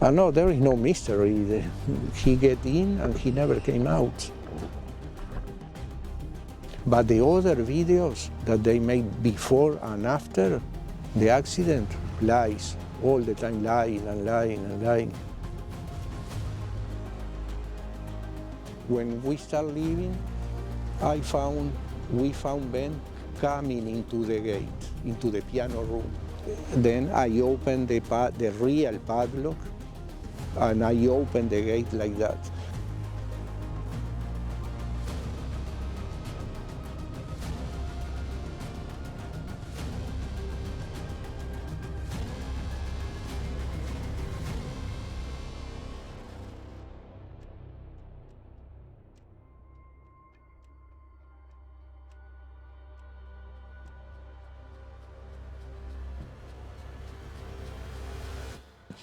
No, there is no mystery. He get in and he never came out. But the other videos that they made before and after the accident, lies, all the time lying and lying and lying. When we start leaving, we found Ben coming into the gate, into the piano room. Then I opened the real padlock, and I opened the gate like that.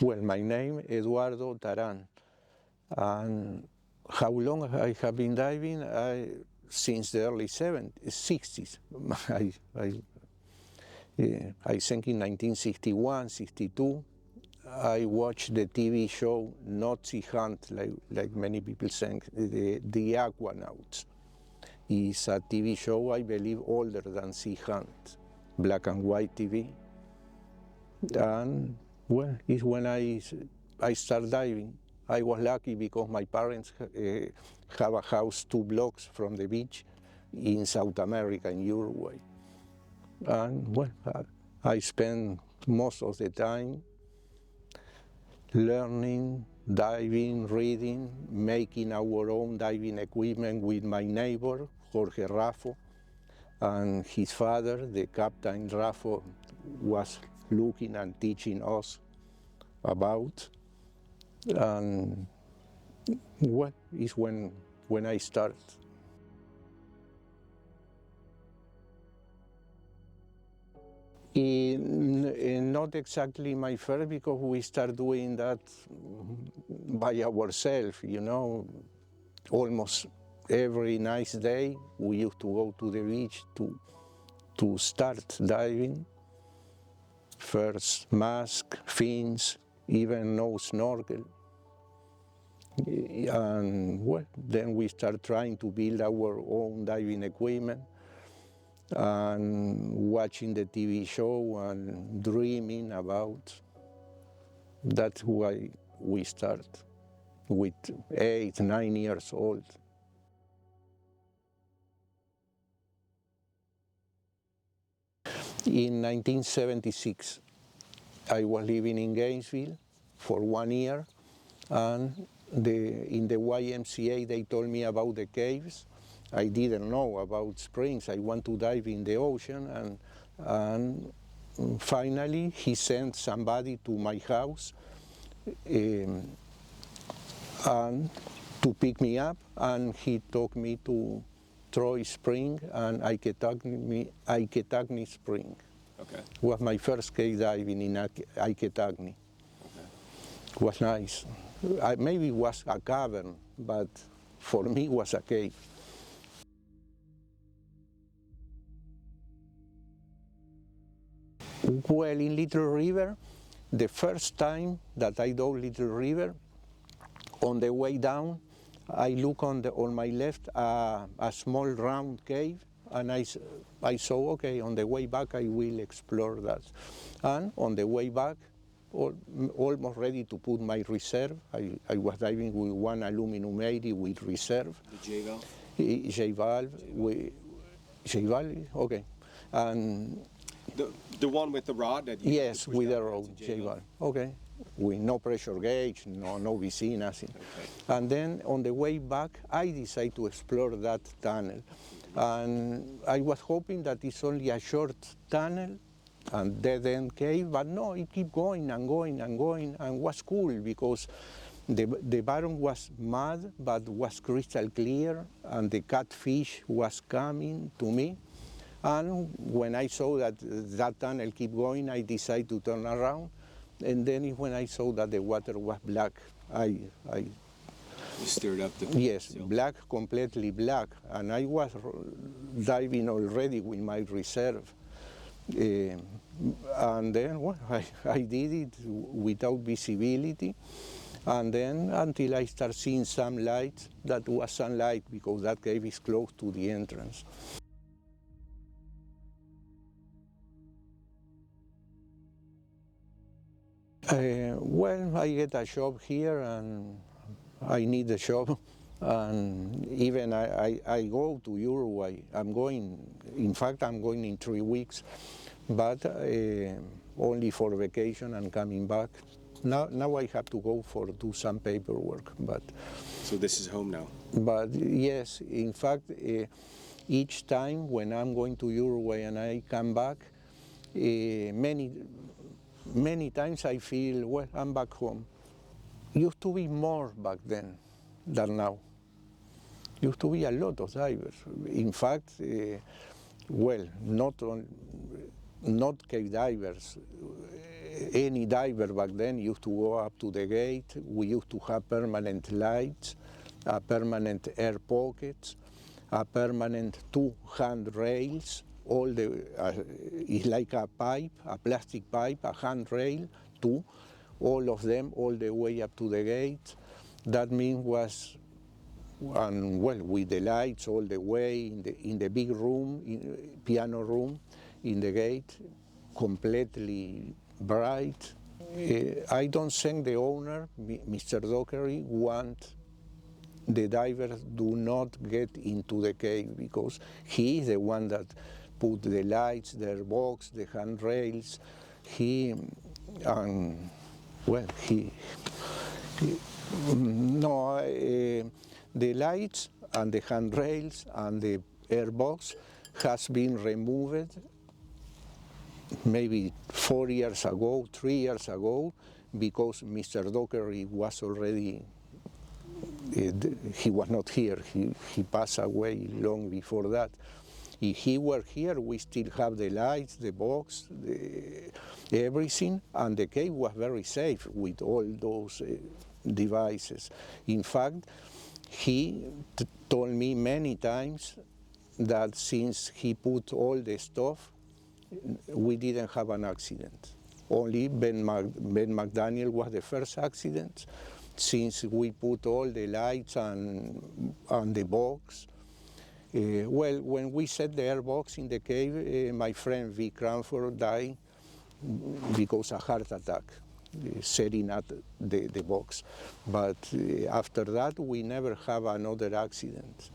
Well, my name is Eduardo Taran, and how long I have been diving? Since the early 60s. I think in 1961, 62, I watched the TV show Not Sea Hunt, like many people think, the Aquanauts. It's a TV show, I believe, older than Sea Hunt, black and white TV. And well, it's when I started diving. I was lucky because my parents have a house 2 blocks from the beach in South America, in Uruguay. And well, I spent most of the time learning, diving, reading, making our own diving equipment with my neighbor, Jorge Raffo, and his father, the Captain Raffo, was looking and teaching us about. And what is when I start. Not exactly my first, because we start doing that by ourselves, you know. Almost every nice day we used to go to the beach to start diving. First mask, fins, even no snorkel. And well, then we start trying to build our own diving equipment and watching the TV show and dreaming about. That's why we start with 8, 9 years old. In 1976, I was living in Gainesville for 1 year, and in the YMCA they told me about the caves. I didn't know about springs. I want to dive in the ocean, and finally he sent somebody to my house and to pick me up, and he took me to Troy Spring and Aiketagni Spring. Okay. It was my first cave diving in Aiketagni. Okay. It was nice. Maybe it was a cavern, but for me it was a cave. Well, in Little River, the first time that I dove Little River, on the way down, I look on my left a small round cave, and I saw, okay, on the way back I will explore that. And on the way back, almost ready to put my reserve. I was diving with one aluminum 80 with reserve. The J-valve? J-valve. J-valve, okay. And the one with the rod that you yes, with the rod, J-valve. J-valve, okay. With no pressure gauge, no VC, nothing. Okay. And then on the way back, I decided to explore that tunnel. And I was hoping that it's only a short tunnel and dead-end cave, but no, it kept going and going and going, and was cool because the bottom was mud, but was crystal clear, and the catfish was coming to me. And when I saw that that tunnel kept going, I decided to turn around. And then when I saw that the water was black, You stirred up the... yes, black, completely black. And I was diving already with my reserve. And then, well, I did it without visibility. And then until I start seeing some light, that was sunlight because that cave is close to the entrance. Well, I get a job here and I need a job. And even I go to Uruguay. I'm going, in fact, I'm going in 3 weeks, but only for vacation and coming back. Now I have to go for do some paperwork, but. So this is home now? But yes, in fact, each time when I'm going to Uruguay and I come back, many times I feel, well, I'm back home. Used to be more back then than now. Used to be a lot of divers. In fact, well, not cave divers. Any diver back then used to go up to the gate. We used to have permanent lights, permanent air pockets, a permanent 2 handrails. All the it's like a pipe, a plastic pipe, a handrail, 2, all of them all the way up to the gate. That means was, and well, with the lights all the way in the big room, piano room, in the gate, completely bright. I don't think the owner, Mr. Dockery, want the divers do not get into the cave because he is the one that put the lights, the box, the handrails. The lights and the handrails and the airbox has been removed maybe 4 years ago, 3 years ago, because Mr. Dockery was already, he was not here, he passed away long before that. If he were here, we still have the lights, the box, everything, and the cave was very safe with all those devices. In fact, he told me many times that since he put all the stuff, we didn't have an accident. Only Ben McDaniel was the first accident, since we put all the lights and the box. Well, when we set the airbox in the cave, my friend V. Cranford died because of a heart attack, setting up the box. But after that, we never have another accident.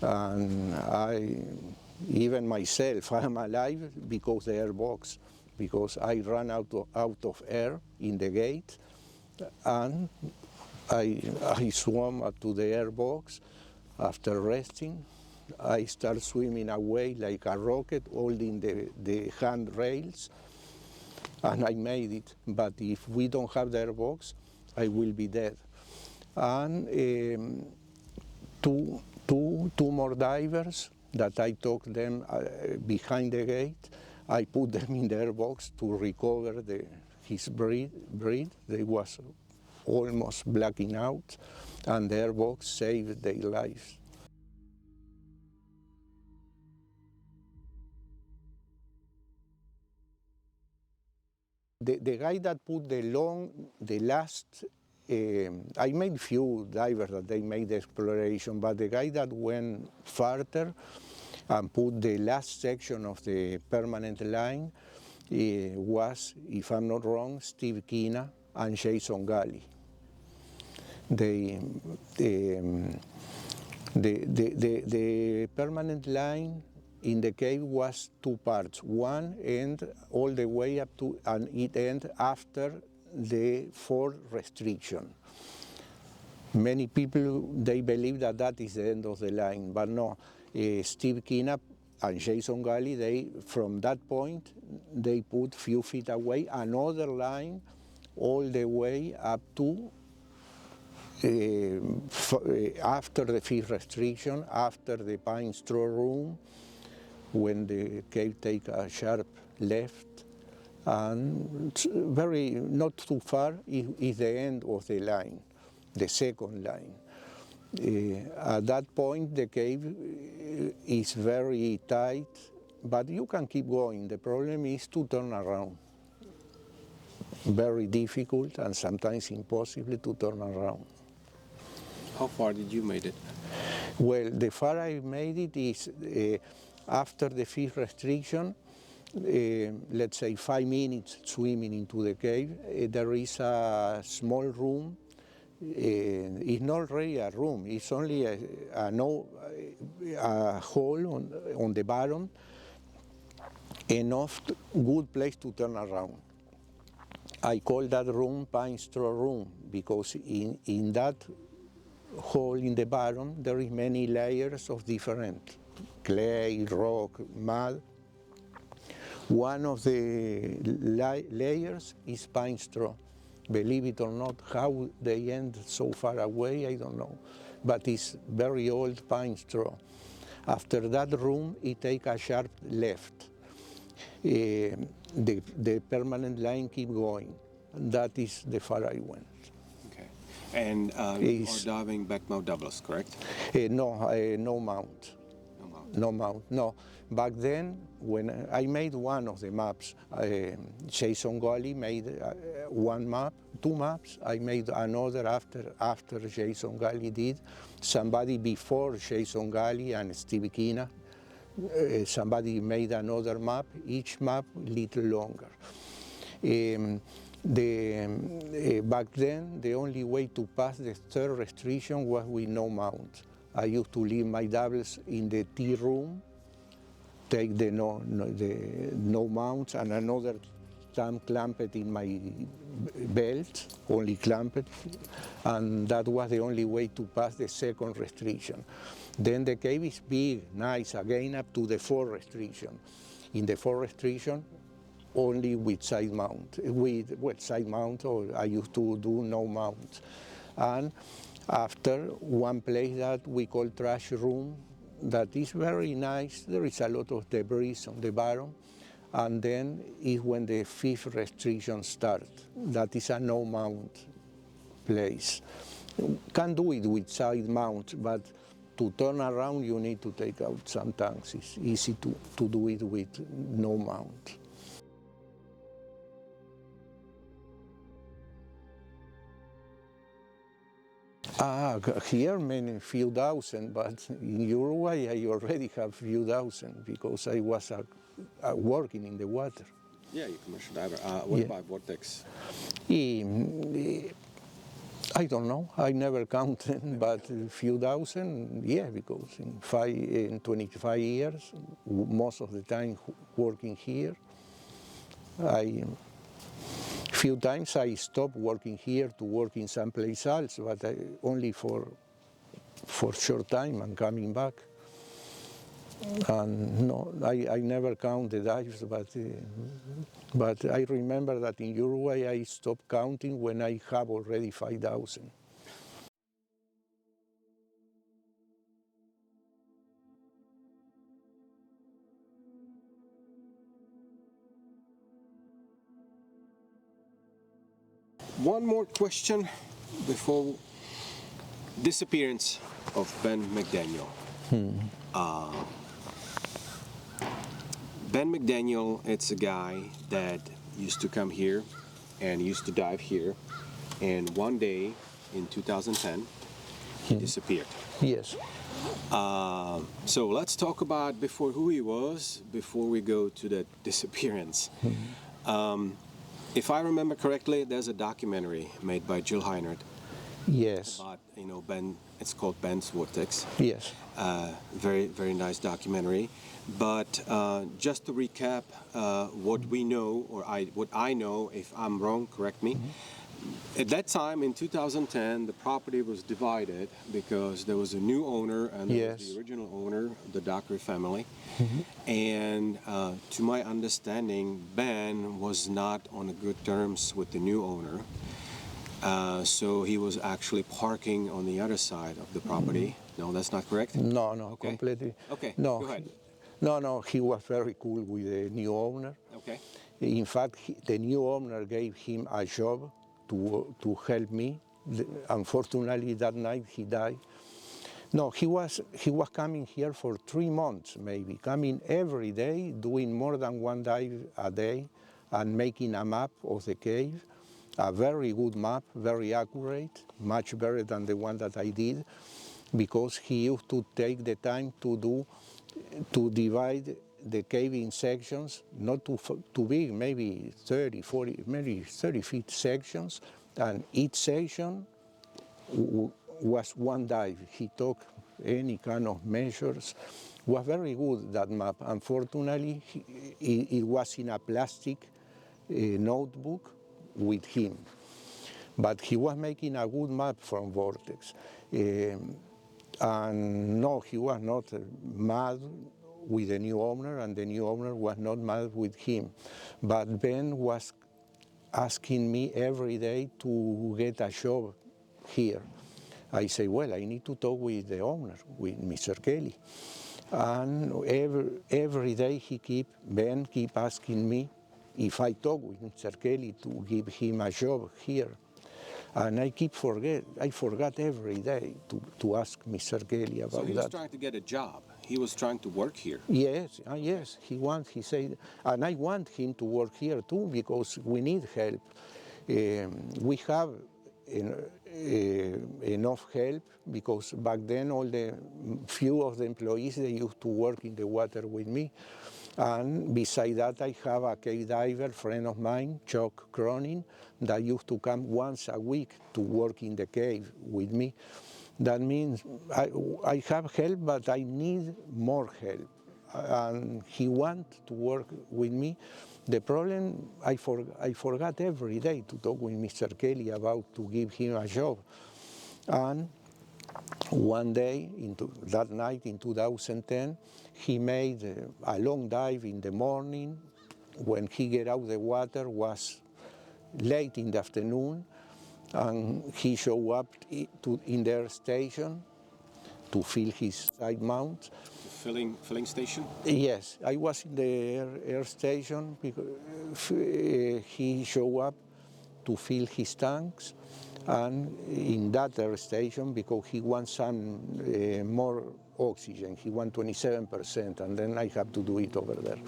And even myself, I'm alive because the airbox, because I ran out of air in the gate, and I swam up to the airbox. After resting, I start swimming away like a rocket, holding the handrails, and I made it. But if we don't have the airbox, I will be dead. And two more divers that I took them behind the gate. I put them in the airbox to recover his breath. They was almost blacking out, and the airbox saved their lives. The guy that put the last, I made few divers that they made the exploration, but the guy that went farther and put the last section of the permanent line was, if I'm not wrong, Steve Kina and Jason Galley. The permanent line in the cave was 2 parts. One end all the way up to, and it end after the fourth restriction. Many people, they believe that that is the end of the line, but no. Steve Kina and Jason Galley, from that point, they put few feet away another line all the way up to after the fifth restriction, after the pine straw room, when the cave take a sharp left, and very not too far is the end of the line, the second line. At that point, the cave is very tight but you can keep going. The problem is to turn around. Very difficult and sometimes impossible to turn around. How far did you made it? Well, the far I made it is after the fifth restriction, let's say 5 minutes swimming into the cave. There is a small room. It's not really a room. It's only a hole on the bottom, enough good place to turn around. I call that room pine straw room because in that hole in the bottom there is many layers of different clay, rock, mud. One of the layers is pine straw. Believe it or not, how they end so far away, I don't know. But it's very old pine straw. After that room, it takes a sharp left. The permanent line keep going. That is the far I went. Okay. And you are diving back mount doubles, correct? No mount. No mount. No mount, no. Back then, when I made one of the maps, Jason Gully made one map, 2 maps. I made another after Jason Gully did. Somebody before Jason Gully and Steve Kina, somebody made another map, each map a little longer. Back then, the only way to pass the third restriction was with no mount. I used to leave my doubles in the tea room, take the no mounts and another thumb clamped in my belt, only clamped, and that was the only way to pass the second restriction. Then the cave is big, nice, again up to the fourth restriction. In the fourth restriction, only with side mount, side mount, or I used to do no mount. And after one place that we call trash room, that is very nice. There is a lot of debris on the bottom. And then is when the fifth restriction starts. That is a no mount place. Can do it with side mount, but to turn around you need to take out some tanks. It's easy to do it with no mount. Here many few thousand, but in Uruguay I already have few thousand because I was working in the water. Yeah, you're a commercial diver. What about Vortex? I don't know. I never counted, but a few thousand, yeah, because in 25 years, most of the time working here, few times I stopped working here to work in someplace else, but only for short time and coming back. And no, I never count the dives, but I remember that in Uruguay I stopped counting when I have already 5,000. One more question before Disappearance of Ben McDaniel. Ben McDaniel, it's a guy that used to come here and used to dive here, and one day in 2010 he disappeared. Yes. So let's talk about who he was before we go to the disappearance. If I remember correctly, there's a documentary made by Jill Heinert. Yes. About Ben. It's called Ben's Vortex. Yes. Very nice documentary. But just to recap, what we know, or what I know, if I'm wrong, correct me. At that time, in 2010, the property was divided because there was a new owner and there was the original owner, the Dockery family. And to my understanding, Ben was not on good terms with the new owner. So he was actually parking on the other side of the property. No, that's not correct? No, Okay. completely. Okay, no, go ahead. No, he was very cool with the new owner. Okay. In fact, the new owner gave him a job to help me. Unfortunately, that night he died. No, he was coming here for 3 months, maybe, coming every day, doing more than one dive a day, and making a map of the cave, a very good map, very accurate, much better than the one that I did, because he used to take the time to divide the cave in sections, not too big, maybe 30, 40, maybe 30 feet sections, and each section was one dive. He took any kind of measures. Was very good, that map. Unfortunately, it was in a plastic notebook with him. But he was making a good map from Vortex. And no, he was not mad with the new owner, and the new owner was not mad with him. But Ben was asking me every day to get a job here. I say, well, I need to talk with the owner, with Mr. Kelly. And every day Ben keep asking me if I talk with Mr. Kelly to give him a job here. And I forgot every day to ask Mr. Kelly about that. So he was trying to get a job. He was trying to work here. Yes, yes, he said, and I want him to work here too, because we need help. We have enough help, because back then few of the employees, they used to work in the water with me. And beside that, I have a cave diver friend of mine, Chuck Cronin, that used to come once a week to work in the cave with me. That means I have help, but I need more help. And he wants to work with me. The problem, I forgot every day to talk with Mr. Kelly about to give him a job. And one day, that night in 2010, he made a long dive in the morning. When he get out the water was late in the afternoon, and he showed up in their station to fill his side mount. The filling station? Yes, I was in the air station because he showed up to fill his tanks, and in that air station, because he wants some more oxygen, he wants 27%, and then I have to do it over there.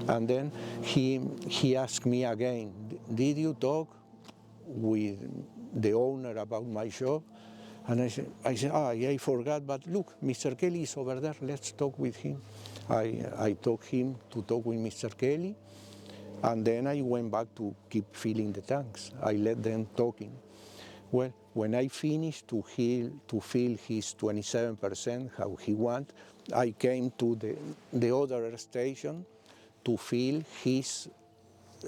And then he asked me again, did you talk with the owner about my job? And I said, I forgot, but look, Mr. Kelly is over there, let's talk with him. I took him to talk with Mr. Kelly, and then I went back to keep filling the tanks. I let them talking. Well, when I finished to fill his 27%, how he want, I came to the other station to fill his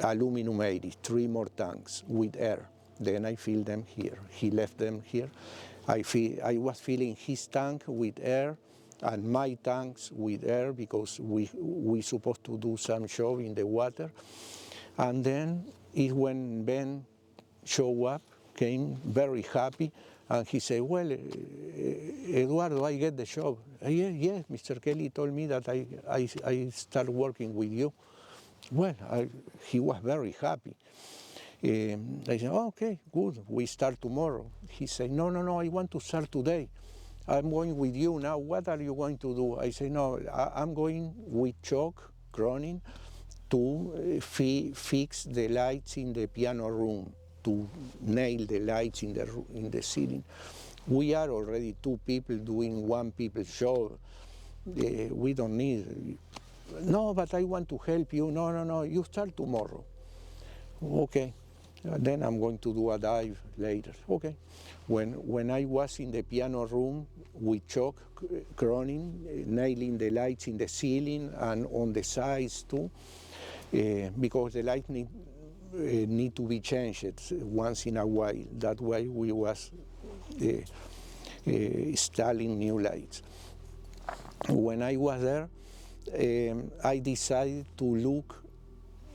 aluminum 80, 3 more tanks with air. Then I filled them here. He left them here. I was filling his tank with air and my tanks with air, because we supposed to do some show in the water. And then when Ben showed up, came very happy, and he said, well, Eduardo, I get the job. Yes, Mr. Kelly told me that I start working with you. Well, he was very happy. I said, oh, okay, good, we start tomorrow. He said, no, I want to start today. I'm going with you now. What are you going to do? I say, no, I'm going with Chuck Cronin to fix the lights in the piano room, to nail the lights in the ceiling. We are already 2 people doing 1 people's job. We don't need. No, but I want to help you. No, you start tomorrow. Okay. Then I'm going to do a dive later. Okay. When I was in the piano room with Chuck Cronin, nailing the lights in the ceiling and on the sides too, because the lights need to be changed once in a while. That way we was installing new lights. When I was there, I decided to look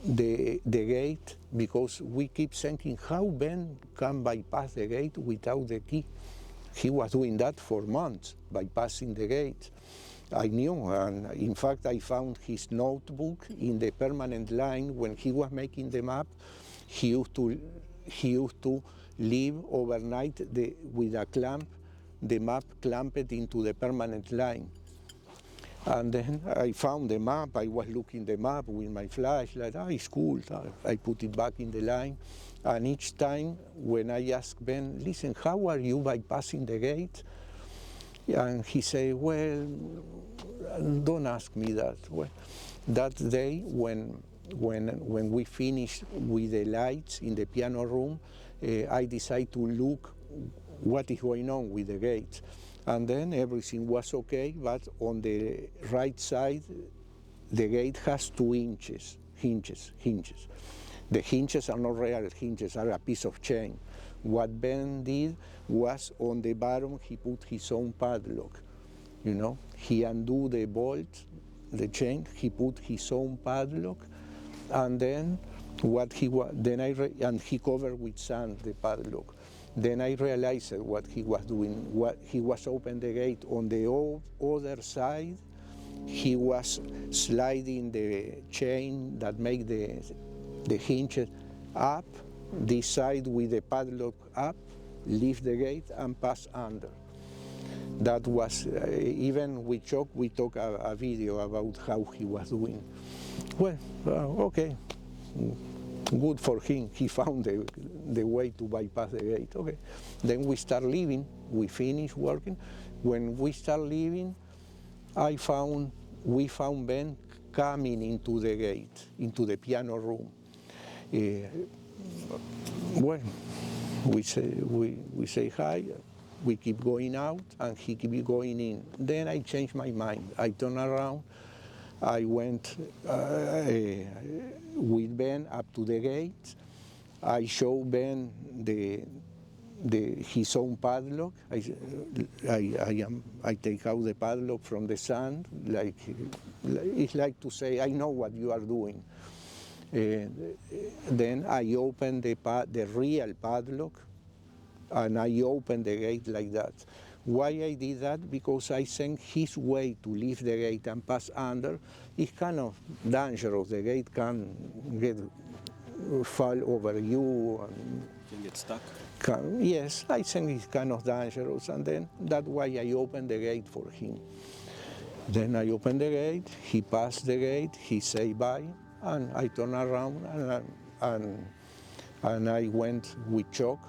the gate, because we keep thinking how Ben can bypass the gate without the key. He was doing that for months, bypassing the gate. I knew, and in fact I found his notebook in the permanent line. When he was making the map, he used to leave overnight with a clamp the map clamped into the permanent line. And then I found the map. I was looking the map with my flashlight. It's cool. I put it back in the line. And each time when I asked Ben, listen, how are you bypassing the gate? And he said, well, don't ask me that. Well, that day when we finished with the lights in the piano room, I decided to look what is going on with the gate. And then everything was okay, but on the right side, the gate has 2 hinges. The hinges are not real hinges, are a piece of chain. What Ben did was on the bottom, he put his own padlock. You know, he undid the bolt, the chain, he put his own padlock, and then and he covered with sand the padlock. Then I realized what he was doing. What he was opening the gate on the other side. He was sliding the chain that make the hinges up, this side with the padlock up, lift the gate and pass under. That was, even with Chuck, we took a video about how he was doing. Well, okay, good for him. He found the way to bypass the gate. Okay, then we start leaving. We finish working. When we start leaving, we found Ben coming into the gate, into the piano room. Well, we say hi. We keep going out, and he keep going in. Then I changed my mind. I turned around. I went with Ben up to the gate. I showed Ben his own padlock. I take out the padlock from the sand. It's like to say, I know what you are doing. Then I opened the real padlock, and I opened the gate like that. Why I did that? Because I think his way to leave the gate and pass under is kind of dangerous. The gate can fall over you. And can get stuck? Yes, I think it's kind of dangerous, and then that's why I opened the gate for him. Then I opened the gate, he passed the gate, he said bye, and I turned around and I went with Chuck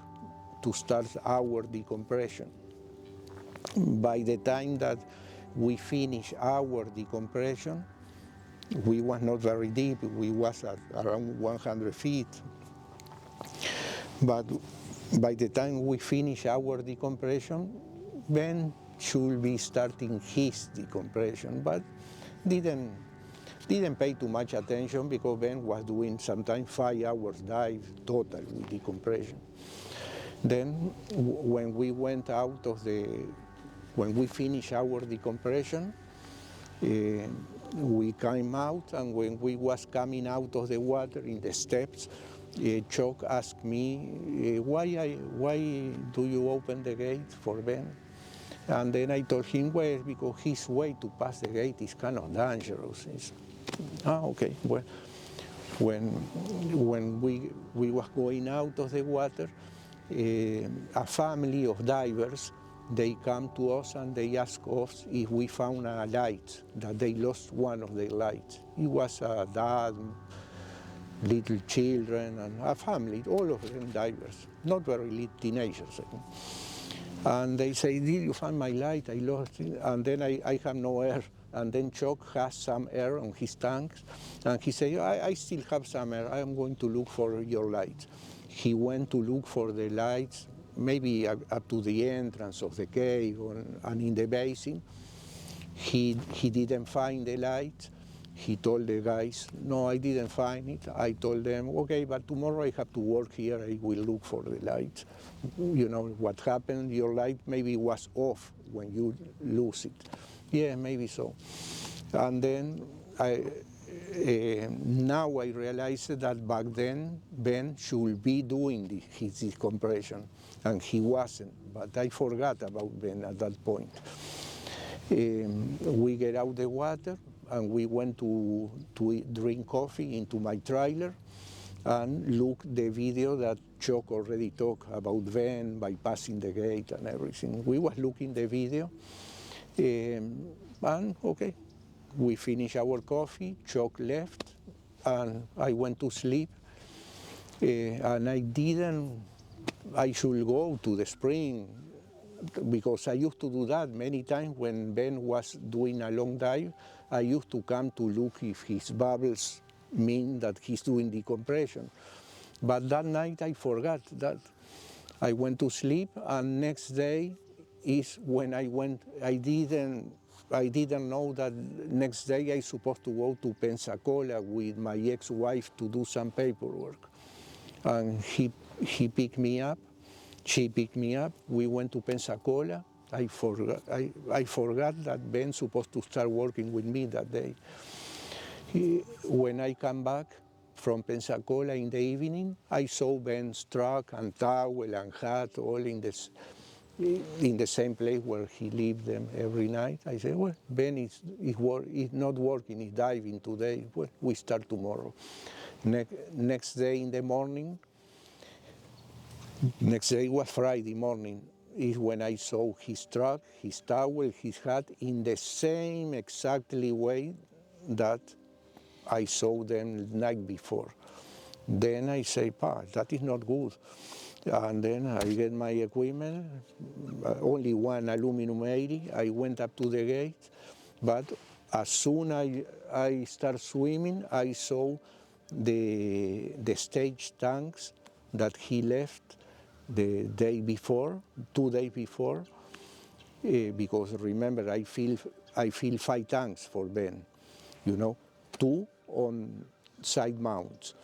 to start our decompression. By the time that we finished our decompression, we was not very deep, we was at around 100 feet. But by the time we finish our decompression, Ben should be starting his decompression, but didn't pay too much attention because Ben was doing sometimes 5 hours dive total with decompression. Then when we went out of when we finished our decompression, we came out, and when we was coming out of the water in the steps, Chuck asked me, why do you open the gate for Ben? And then I told him, well, because his way to pass the gate is kind of dangerous. Okay, well, when we was going out of the water, a family of divers, they come to us and they ask us if we found a light, that they lost one of their lights. It was a dad, little children, and a family, all of them divers, not very little teenagers. And they say, did you find my light? I lost it. And then I have no air. And then Chuck has some air on his tanks. And he said, I still have some air. I am going to look for your light. He went to look for the lights, maybe up to the entrance of the cave and in the basin. He didn't find the light. He told the guys, no, I didn't find it. I told them, okay, but tomorrow I have to work here. I will look for the light. You know what happened? Your light maybe was off when you lose it. Yeah, maybe so. And then now I realize that back then Ben should be doing his decompression, and he wasn't. But I forgot about Ben at that point. We get out the water, and we went to drink coffee into my trailer and look the video that Chuck already talked about Ben bypassing the gate and everything. We was looking the video, and okay, we finished our coffee, Chuck left, and I went to sleep. And I should go to the spring, because I used to do that many times when Ben was doing a long dive. I used to come to look if his bubbles mean that he's doing decompression. But that night I forgot that. I went to sleep, and next day is when I went. I didn't know that next day I supposed to go to Pensacola with my ex-wife to do some paperwork. And he picked me up, she picked me up, we went to Pensacola. I forgot that Ben's supposed to start working with me that day. When I come back from Pensacola in the evening, I saw Ben's truck and towel and hat all in the same place where he leaves them every night. I said, well, Ben is not working, he's diving today. Well, we start tomorrow. Next day in the morning, next day was Friday morning, is when I saw his truck, his towel, his hat in the same exactly way that I saw them the night before. Then I say, Pa, that is not good. And then I get my equipment, only one aluminum 80. I went up to the gate, but as soon as I start swimming, I saw the stage tanks that he left the day before, 2 days before, because remember, I fill 5 tanks for Ben, 2 on side mounts.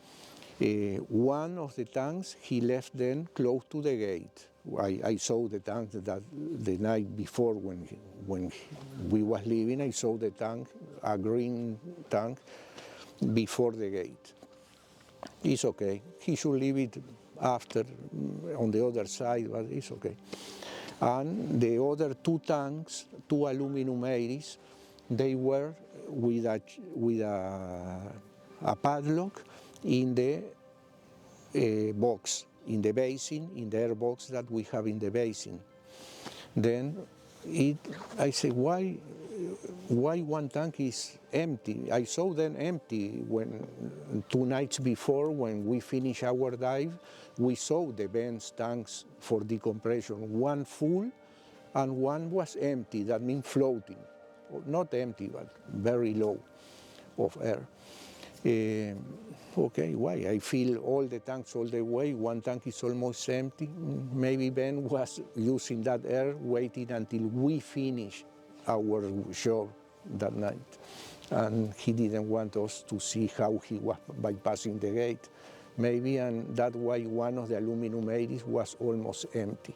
One of the tanks he left then close to the gate. I saw the tank that the night before when we was leaving. I saw the tank, a green tank, before the gate. It's okay. He should leave it after on the other side, but it's okay. And the other 2 tanks, 2 aluminum 80s, they were with a padlock in the box, in the basin, in the air box that we have in the basin. Then I say, why one tank is empty? I saw them empty when 2 nights before, when we finished our dive, we saw the Ben's tanks for decompression, one full and one was empty. That means floating, not empty, but very low of air. Okay, why? I fill all the tanks all the way. One tank is almost empty. Maybe Ben was using that air, waiting until we finish our job that night. And he didn't want us to see how he was bypassing the gate. Maybe, and that's why one of the aluminum 80s was almost empty.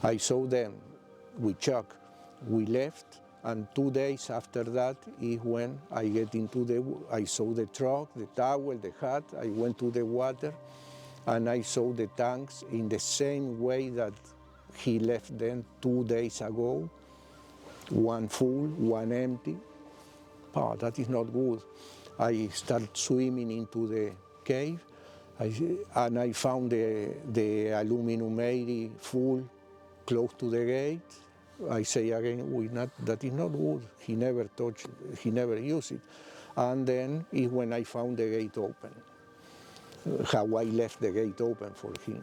I saw them with Chuck. We left. And 2 days after that is when I saw the truck, the towel, the hat. I went to the water, and I saw the tanks in the same way that he left them 2 days ago. One full, one empty. Oh, that is not good. I started swimming into the cave, and I found the aluminum 80 full close to the gate. I say again, that is not good. He never touched, he never used it. And then is when I found the gate open, how I left the gate open for him.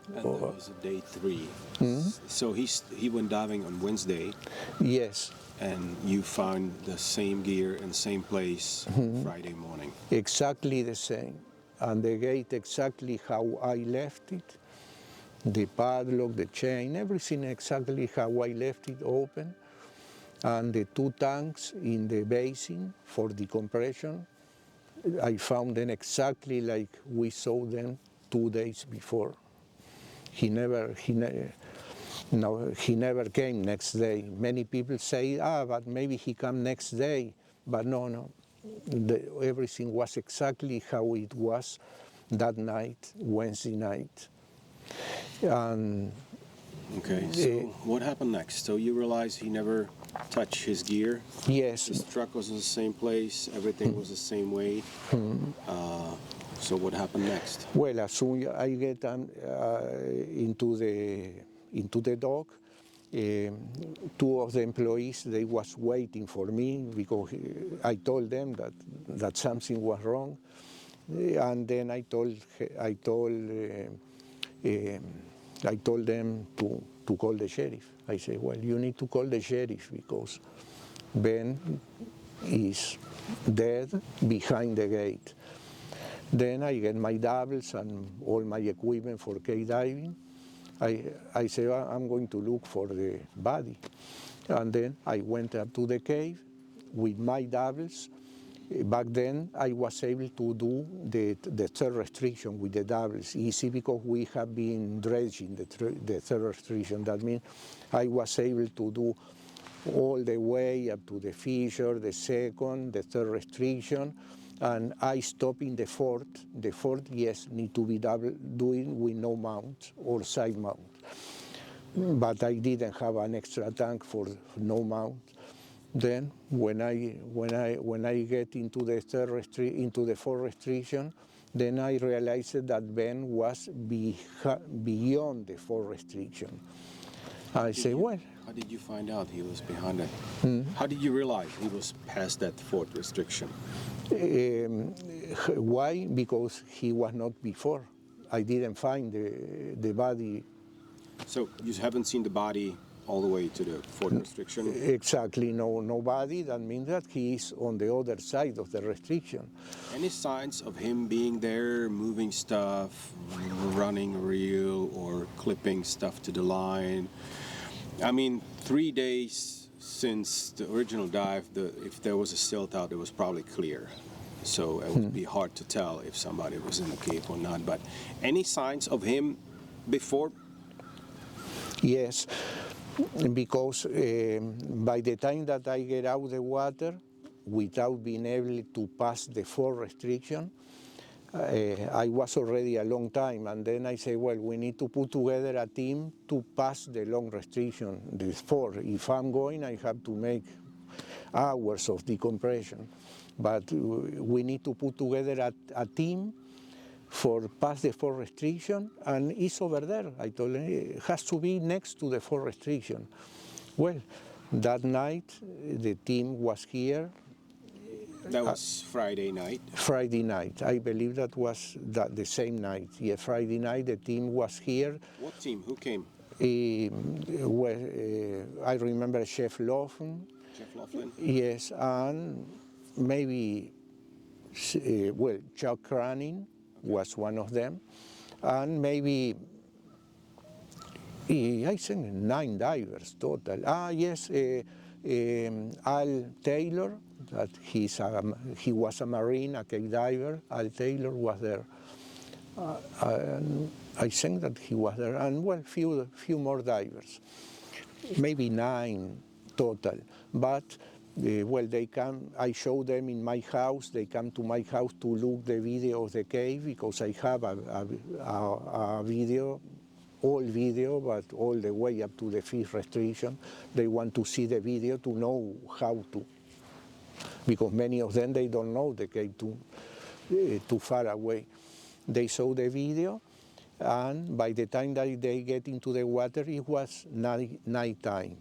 And that was day 3. Mm-hmm. So he went diving on Wednesday. Yes. And you found the same gear in the same place Friday morning. Exactly the same. And the gate exactly how I left it. The padlock, the chain, everything exactly how I left it open. And the 2 tanks in the basin for decompression, I found them exactly like we saw them 2 days before. He never came next day. Many people say, but maybe he come next day. But no. Everything was exactly how it was that night, Wednesday night. Okay, so what happened next? So you realized he never touched his gear? Yes. His truck was in the same place, everything was the same way. So what happened next? Well, as soon as I get into the dock, two of the employees, they was waiting for me because I told them that something was wrong, and then I told them to call the sheriff. I said, well, you need to call the sheriff because Ben is dead behind the gate. Then I get my doubles and all my equipment for cave diving. I say, I'm going to look for the body. And then I went up to the cave with my doubles. Back then, I was able to do the third restriction with the doubles easy because we have been dredging the third restriction. That means I was able to do all the way up to the fissure, the second, the third restriction, and I stop in the fourth. The fourth, yes, need to be doing with no mount or side mount. But I didn't have an extra tank for no mount. Then when I get into the fourth restriction, then I realized that Ben was beyond the fourth restriction. I say, well. How did you find out he was behind it? How did you realize he was past that fourth restriction? Why? Because he was not before. I didn't find the body. So you haven't seen the body all the way to the fourth restriction? Exactly, no body. That means that he is on the other side of the restriction. Any signs of him being there, moving stuff, running reel, or clipping stuff to the line? I mean, 3 days since the original dive, if there was a silt out, it was probably clear. So it would be hard to tell if somebody was in the cave or not. But any signs of him before? Yes, because by the time that I get out of the water, without being able to pass the fourth restriction, I was already a long time, and then I say, well, we need to put together a team to pass the long restriction, the four. If I'm going, I have to make hours of decompression. But we need to put together a team for pass the fourth restriction, and it's over there. I told him, it has to be next to the fourth restriction. Well, that night, the team was here. That was Friday night? Friday night. I believe that was the same night. Yeah, Friday night the team was here. What team? Who came? I remember Chef Laughlin. Chef Laughlin? Yes, and maybe, Chuck Craning was one of them. And maybe, I think 9 divers total. Yes, Al Taylor. That he was a Marine, a cave diver. Al Taylor was there. I think that he was there, and well, few more divers, maybe 9 total. But well, they come. I show them in my house. They come to my house to look the video of the cave because I have a video, old video, but all the way up to the fifth restriction. They want to see the video to know how to. Because many of them, they don't know the cave too far away. They saw the video, and by the time that they get into the water, it was night time.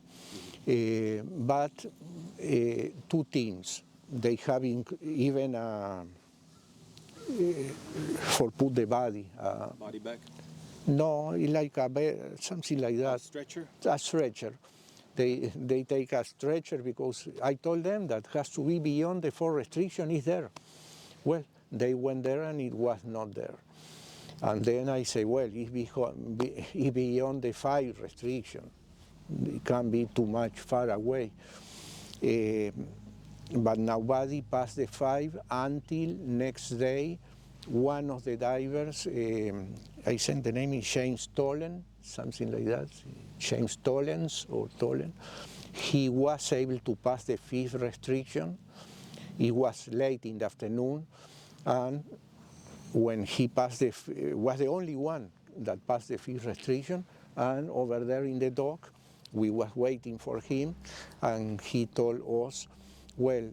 But 2 teams, they have even for put the body. Body bag? No, like something like that. A stretcher? A stretcher. They take a stretcher because I told them that has to be beyond the 4 restriction is there. Well, they went there and it was not there. And then I say, well, it's beyond the 5 restriction. It can't be too much far away. But nobody passed the 5 until next day. One of the divers, I think the name is James Tolan, something like that. James Tollens or Tolan. He was able to pass the 5th restriction. It was late in the afternoon, and when he passed was the only one that passed the 5th restriction. And over there in the dock, we was waiting for him, and he told us, well,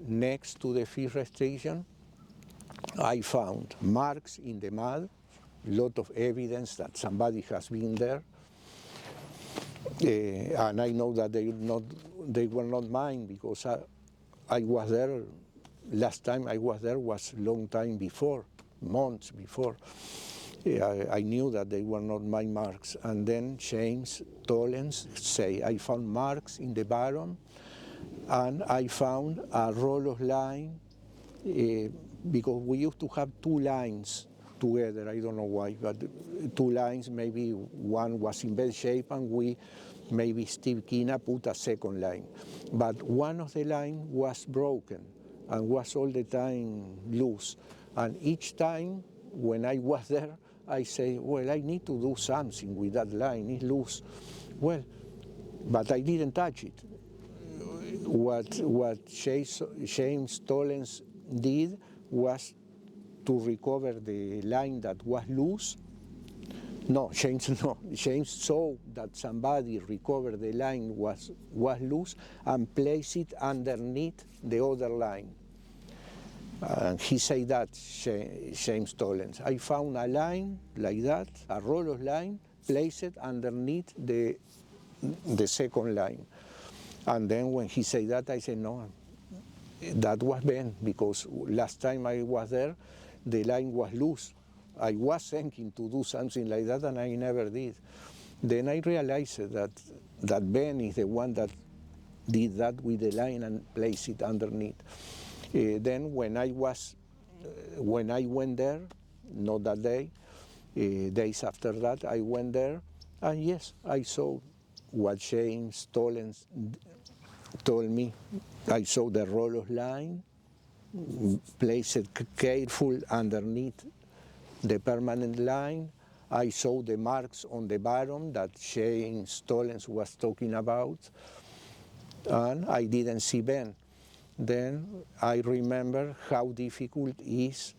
next to the 5th restriction, I found marks in the mud, a lot of evidence that somebody has been there. And I know that they were not mine because I was there, last time I was there was a long time before, months before. I knew that they were not my marks. And then James Tollens say, I found marks in the bottom, and I found a roll of line, because we used to have two lines together, I don't know why, but two lines, maybe one was in bad shape, and maybe Steve Kina put a second line. But one of the lines was broken and was all the time loose. And each time when I was there, I say, well, I need to do something with that line, it's loose. Well, but I didn't touch it. What James Tollens did was to recover the line that was loose. No, James saw that somebody recovered the line was loose and placed it underneath the other line. He said that, James Tollens. I found a line like that, a roll of line, placed it underneath the second line. And then when he said that, I said, no, that was Ben, because last time I was there, the line was loose. I was thinking to do something like that, and I never did. Then I realized that Ben is the one that did that with the line and placed it underneath. Then when I went there, not that day, days after that, I went there, and yes, I saw what James Tollens told me. I saw the roll of line, placed it careful underneath the permanent line. I saw the marks on the bottom that James Tollens was talking about, and I didn't see Ben. Then I remember how difficult it is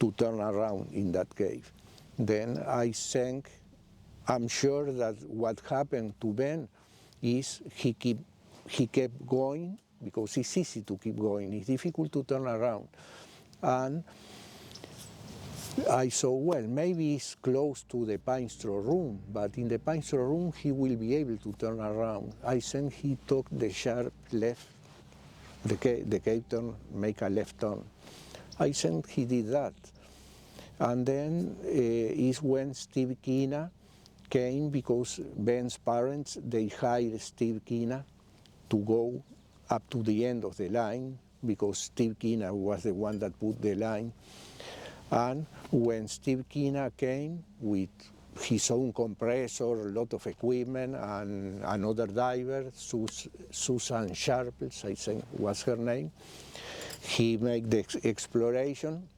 to turn around in that cave. Then I think, I'm sure that what happened to Ben is he kept going, because it's easy to keep going, it's difficult to turn around. And I saw, well, maybe it's close to the pine straw room, but in the pine straw room he will be able to turn around. I think he took the sharp left, the cave turn, make a left turn. I think he did that. And then is when Steve Kina came, because Ben's parents, they hired Steve Kina to go up to the end of the line, because Steve Kina was the one that put the line. And when Steve Kina came with his own compressor, a lot of equipment, and another diver, Susan Sharples, I think was her name, he made the exploration.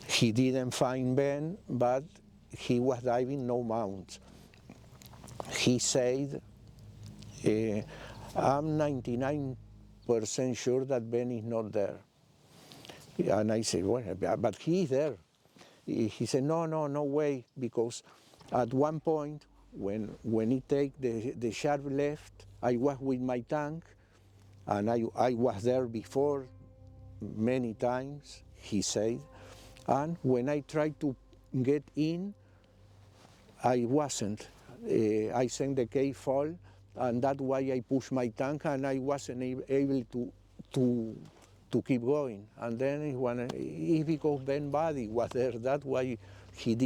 He didn't find Ben, but he was diving no mounts. He said, I'm 99% sure that Ben is not there. And I said, well, but he is there. He said, no way, because at one point, when he take the sharp left, I was with my tank, and I was there before many times, he said, and when I tried to get in, I wasn't. I think the cave fall, and that's why I pushed my tank, and I wasn't able to keep going. And then it's because Ben Buddy was there, that's why he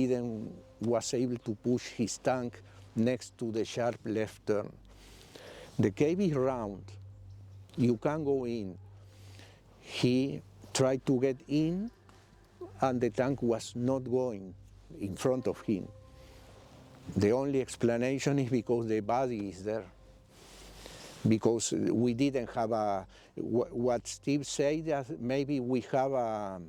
was able to push his tank next to the sharp left turn. The cave is round, you can go in. He tried to get in, and the tank was not going in front of him. The only explanation is because the body is there. Because we didn't have what Steve said, that maybe we have a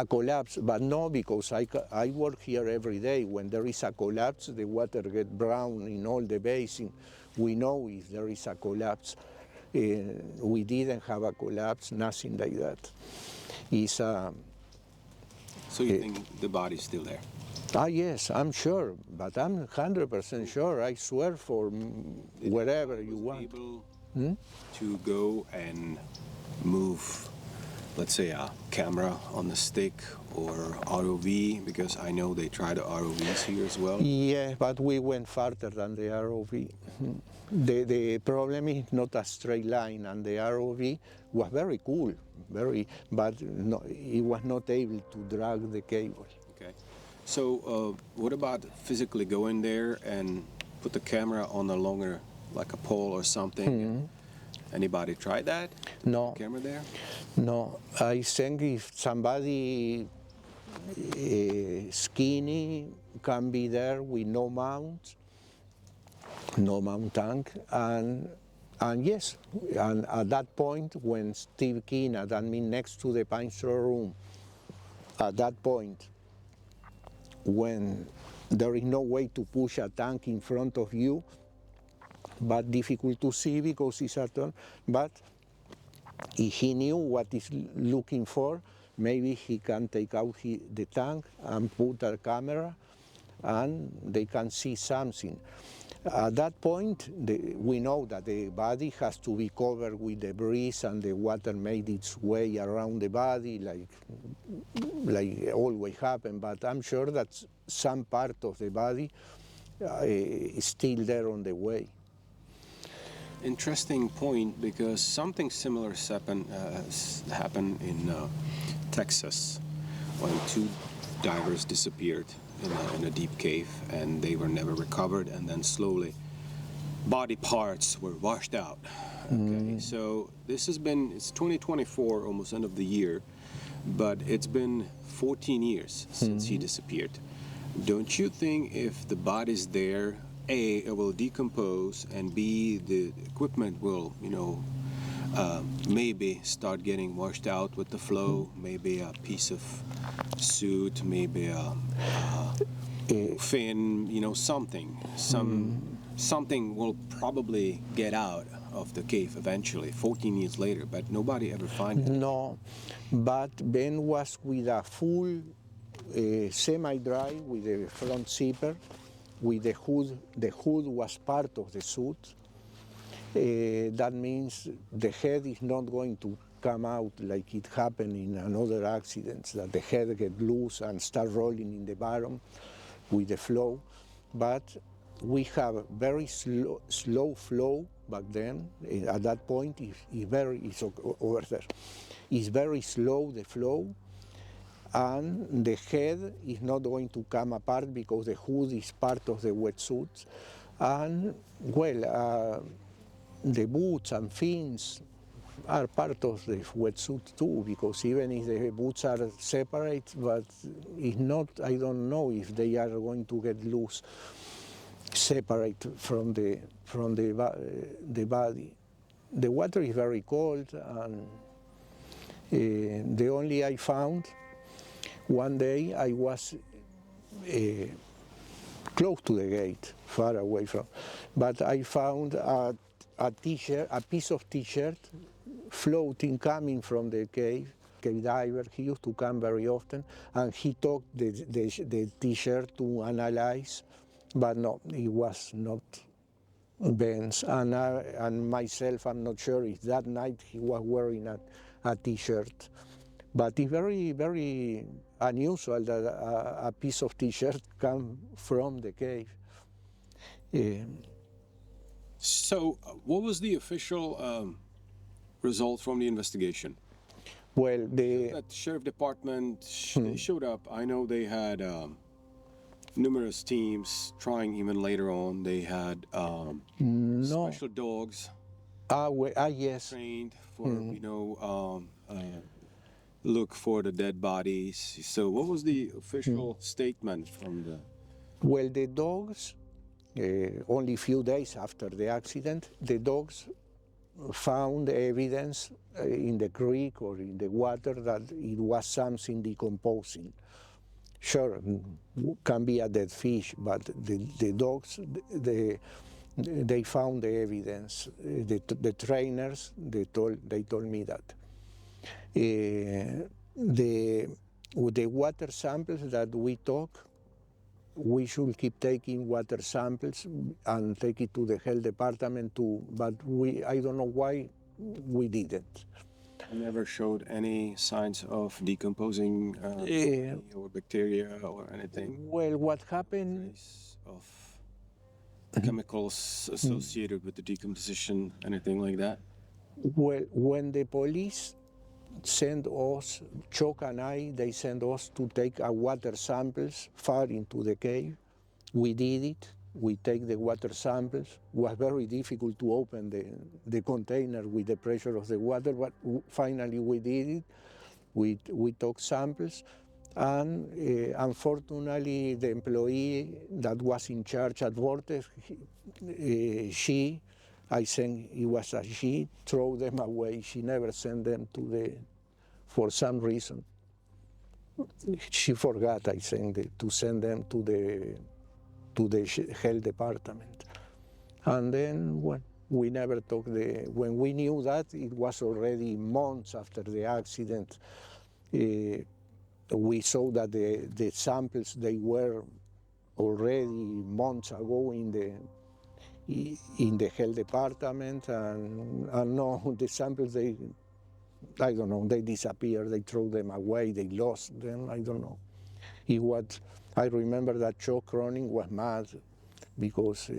collapse, but no, because I work here every day. When there is a collapse, the water gets brown in all the basin. We know if there is a collapse. We didn't have a collapse, nothing like that. So you think the body's still there? Yes, I'm sure, but I'm 100% sure. I swear for wherever you want. Able to go and move let's say, a camera on the stick or ROV? Because I know they try the ROVs here as well. Yeah, but we went farther than the ROV. The problem is not a straight line, and the ROV was very cool, but no, it was not able to drag the cable. Okay. So what about physically going there and put the camera on a longer, like a pole or something? Anybody tried that? No. Camera there? No, I think if somebody skinny can be there with no mount tank, and yes, and at that point when Steve Kina, that means next to the pine straw room, at that point when there is no way to push a tank in front of you, but difficult to see because it's a turn, but if he knew what he's looking for, maybe he can take out the tank and put a camera and they can see something. At that point, we know that the body has to be covered with debris and the water made its way around the body like always happen, but I'm sure that some part of the body is still there on the way. Interesting point, because something similar happened in Texas when two divers disappeared in a deep cave and they were never recovered, and then slowly body parts were washed out. Okay, so it's 2024, almost end of the year, but it's been 14 years since he disappeared. Don't you think if the body's there, A, it will decompose, and B, the equipment will, maybe start getting washed out with the flow, maybe a piece of suit, maybe a fin, something will probably get out of the cave eventually, 14 years later, but nobody ever finds it. No, but Ben was with a full semi-dry with the front zipper, with the hood. The hood was part of the suit. That means the head is not going to come out like it happened in another accidents, that the head get loose and start rolling in the bottom with the flow. But we have very slow flow back then. At that point, it's over there. It's very slow, the flow, and the head is not going to come apart because the hood is part of the wetsuit. And well, the boots and fins are part of the wetsuit too, because even if the boots are separate, but it's not, I don't know if they are going to get loose, separate from the body. The water is very cold, and the only I found, one day I was close to the gate, far away from, but I found a t-shirt, a piece of t-shirt floating, coming from the cave diver. He used to come very often, and he took the t-shirt to analyze, but no, it was not Ben's. And myself, I'm not sure if that night he was wearing a t-shirt. But it's very, very unusual that a piece of t-shirt come from the cave. So, what was the official result from the investigation? Well, the sheriff department showed up. I know they had numerous teams trying. Even later on, they had special dogs. Yes. Trained for look for the dead bodies. So, what was the official statement from the? Well, the dogs. Only a few days after the accident, the dogs found evidence in the creek or in the water that it was something decomposing. Sure, can be a dead fish, but the dogs, they found the evidence. The trainers, they told me that. The water samples that we took, we should keep taking water samples and take it to the health department too, but I don't know why we didn't. Never showed any signs of decomposing Eh, or bacteria or anything. well, what happened? Trace of chemicals associated with the decomposition, anything like that? Well, when the police sent us, Chuck and I, they sent us to take a water samples far into the cave. We did it. We take the water samples. It was very difficult to open the container with the pressure of the water, but finally we did it. We took samples, and unfortunately, the employee that was in charge at Vortex, I think it was a she, throw them away. She never sent them for some reason. She forgot, I think, to send them to the health department. And then we never took when we knew that, it was already months after the accident. We saw that the samples, they were already months ago in the health department, and no, the samples, I don't know, they disappeared, they threw them away, they lost them, I don't know. I remember that Chuck Cronin was mad because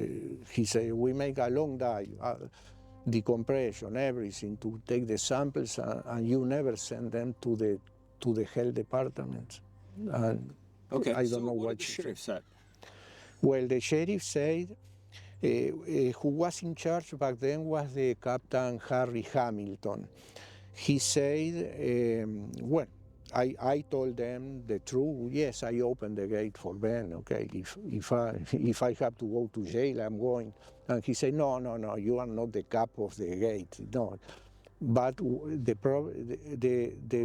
he said, we make a long dive, decompression, everything, to take the samples, and you never send them to the health department. And Okay, I so don't know what what did the she sheriff said? Well, the sheriff said who was in charge back then was the Captain Harry Hamilton. He said, well, I told them the truth. Yes, I opened the gate for Ben. Okay, if I have to go to jail, I'm going. And he said, no, you are not the cap of the gate. No, but the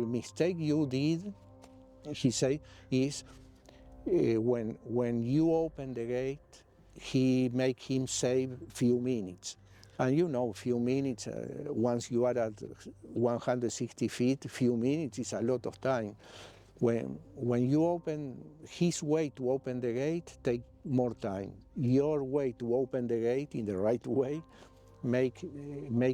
mistake you did, he said, is when you open the gate, he make him save few minutes. And you know, few minutes, once you are at 160 feet, few minutes is a lot of time. When you open, his way to open the gate take more time. Your way to open the gate in the right way make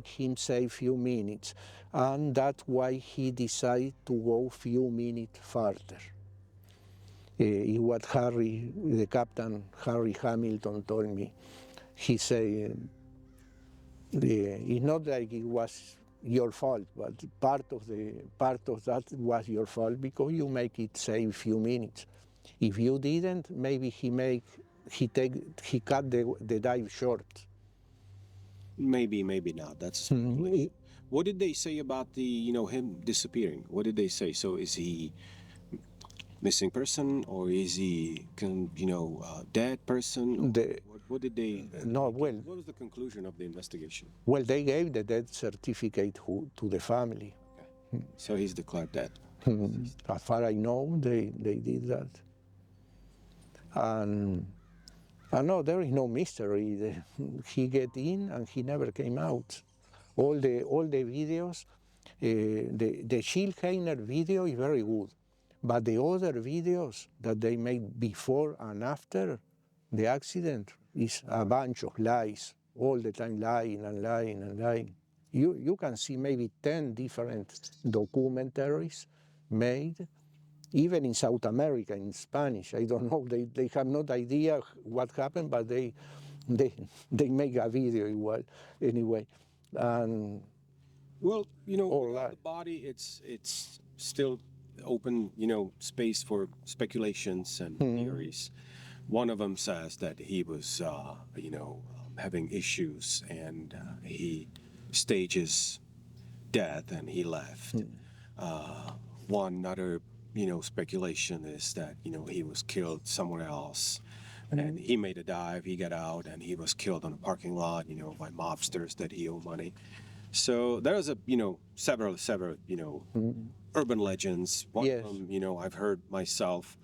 him save few minutes. And that's why he decided to go few minutes further. What the Captain Harry Hamilton told me. He said, it's not like it was your fault, but part of that was your fault because you make it save few minutes. If you didn't, maybe he cut the dive short. Maybe not. That's speculation. What did they say about him disappearing? What did they say? So is he missing person, or is he dead person? What did they? No, well. What was the conclusion of the investigation? Well, they gave the death certificate to the family. Okay. So he's declared dead. As far as I know, they did that. And no, there is no mystery. He get in and he never came out. All the videos, the Schilheiner video is very good, but the other videos that they made before and after the accident is a bunch of lies, all the time lying and lying and lying. You can see maybe 10 different documentaries made, even in South America, in Spanish. I don't know, they have no idea what happened, but they make a video anyway. And well, the body, it's still open, space for speculations and theories. One of them says that he was, having issues, and he stages death and he left. One other, speculation is that, he was killed somewhere else. And he made a dive, he got out, and he was killed on a parking lot, by mobsters that he owed money. So there's several, urban legends. One of them, I've heard myself